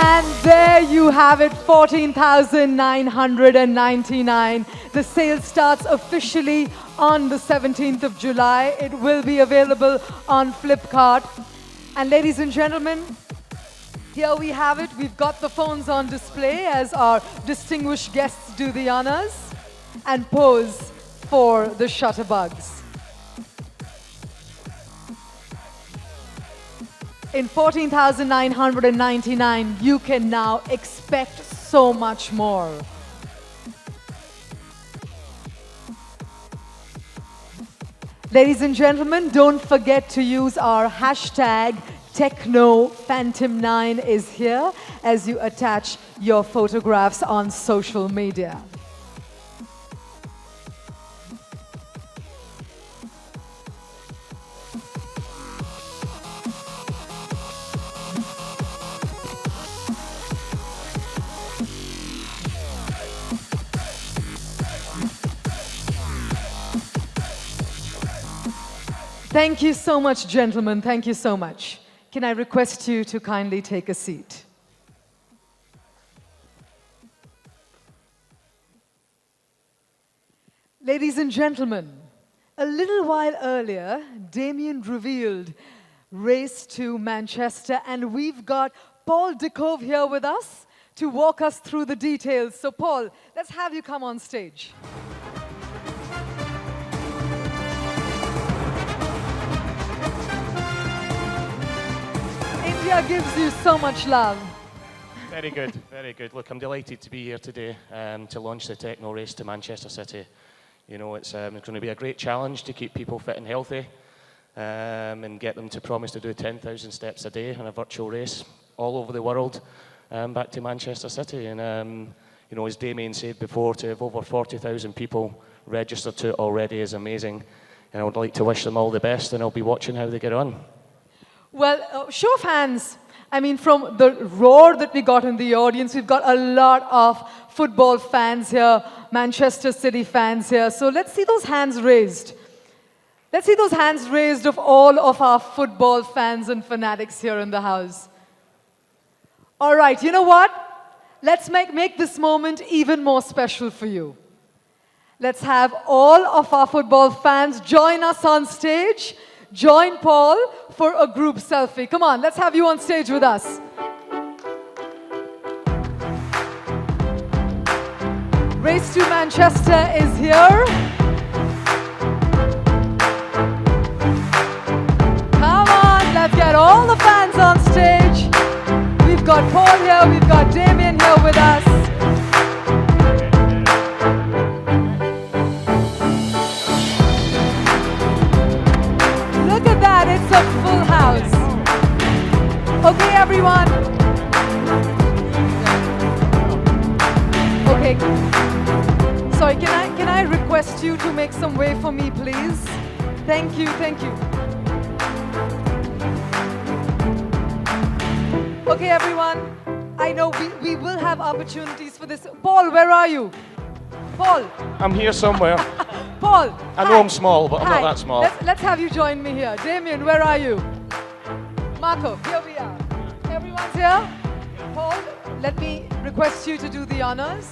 And there you have it, 14,999. The sale starts officially on the 17th of July. It will be available on Flipkart. And ladies and gentlemen, here we have it. We've got the phones on display as our distinguished guests do the honors and pose for the shutterbugs. In 14,999, you can now expect so much more. Ladies and gentlemen, don't forget to use our hashtag Techno Phantom 9 is here as you attach your photographs on social media. Thank you so much, gentlemen. Thank you so much. Can I request you to kindly take a seat? Ladies and gentlemen, a little while earlier, Damien revealed Race to Manchester, and we've got Paul Dicove here with us to walk us through the details. So, Paul, let's have you come on stage. India gives you so much love. Very good, very good. Look, I'm delighted to be here today to launch the Techno Race to Manchester City. You know, it's going to be a great challenge to keep people fit and healthy and get them to promise to do 10,000 steps a day in a virtual race all over the world back to Manchester City. And, you know, as Damien said before, to have over 40,000 people registered to it already is amazing. And I would like to wish them all the best, and I'll be watching how they get on. Well, show of hands. I mean, from the roar that we got in the audience, we've got a lot of football fans here, Manchester City fans here. So let's see those hands raised. Let's see those hands raised of all of our football fans and fanatics here in the house. All right, you know what? Let's make this moment even more special for you. Let's have all of our football fans join us on stage. Join Paul for a group selfie. Come on, let's have you on stage with us. Race to Manchester is here. Come on, let's get all the fans on stage. We've got Paul here, we've got Damien here with us. Look at that, it's a full house. Okay, everyone. Okay. Sorry, can I request you to make some way for me, please? Thank you, thank you. Okay, everyone. I know we will have opportunities for this. Paul, where are you? Paul. I'm here somewhere. Paul, Paul. I know I'm small, but I'm Hi. not that small. Let's have you join me here. Damien, where are you? Marco, here we are. Everyone's here? Paul, let me request you to do the honors.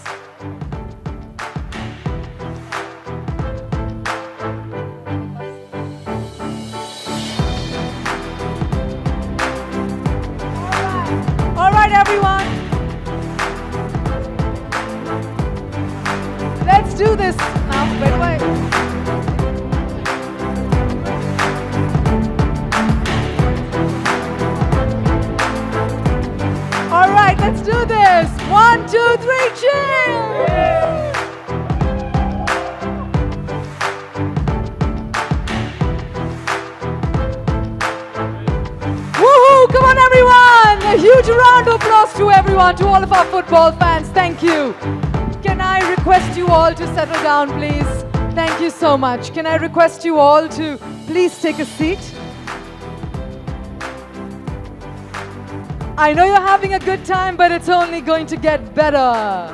All right, everyone. Let's do this now. Wait. All right, let's do this. 1, 2, 3, cheers! Woohoo! Come on, everyone! A huge round of applause to everyone, to all of our football fans. Thank you. Can I request you all to settle down, please? Thank you so much. Can I request you all to please take a seat? I know you're having a good time, but it's only going to get better.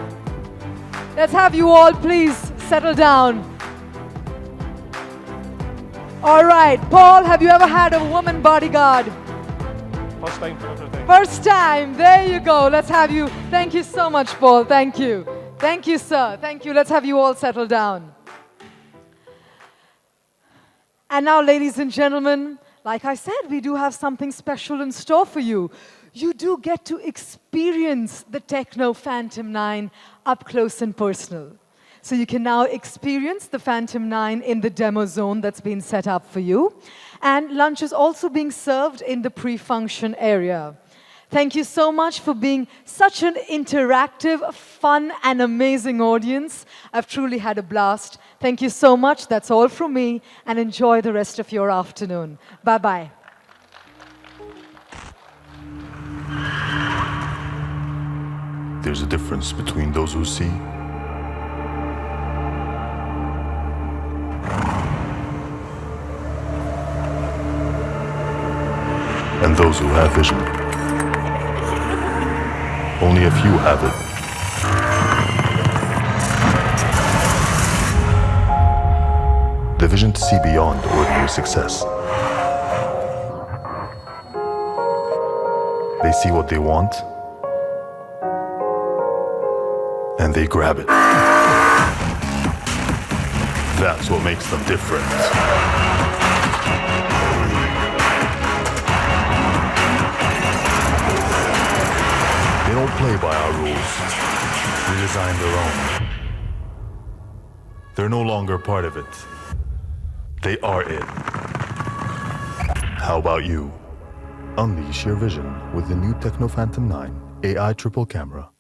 Let's have you all please settle down. All right, Paul, have you ever had a woman bodyguard? First time for everything. First time, there you go. Let's have you. Thank you so much, Paul. Thank you. Thank you, sir. Thank you. Let's have you all settle down. And now, ladies and gentlemen, like I said, we do have something special in store for you. You do get to experience the Techno Phantom 9 up close and personal. So you can now experience the Phantom 9 in the demo zone that's been set up for you. And lunch is also being served in the pre-function area. Thank you so much for being such an interactive, fun, and amazing audience. I've truly had a blast. Thank you so much. That's all from me. And enjoy the rest of your afternoon. Bye-bye. There's a difference between those who see and those who have vision. Only a few have it. The vision to see beyond ordinary success. They see what they want, and they grab it. That's what makes them different. They don't play by our rules. We design their own. They're no longer part of it. They are it. How about you? Unleash your vision with the new Techno Phantom 9 AI triple camera.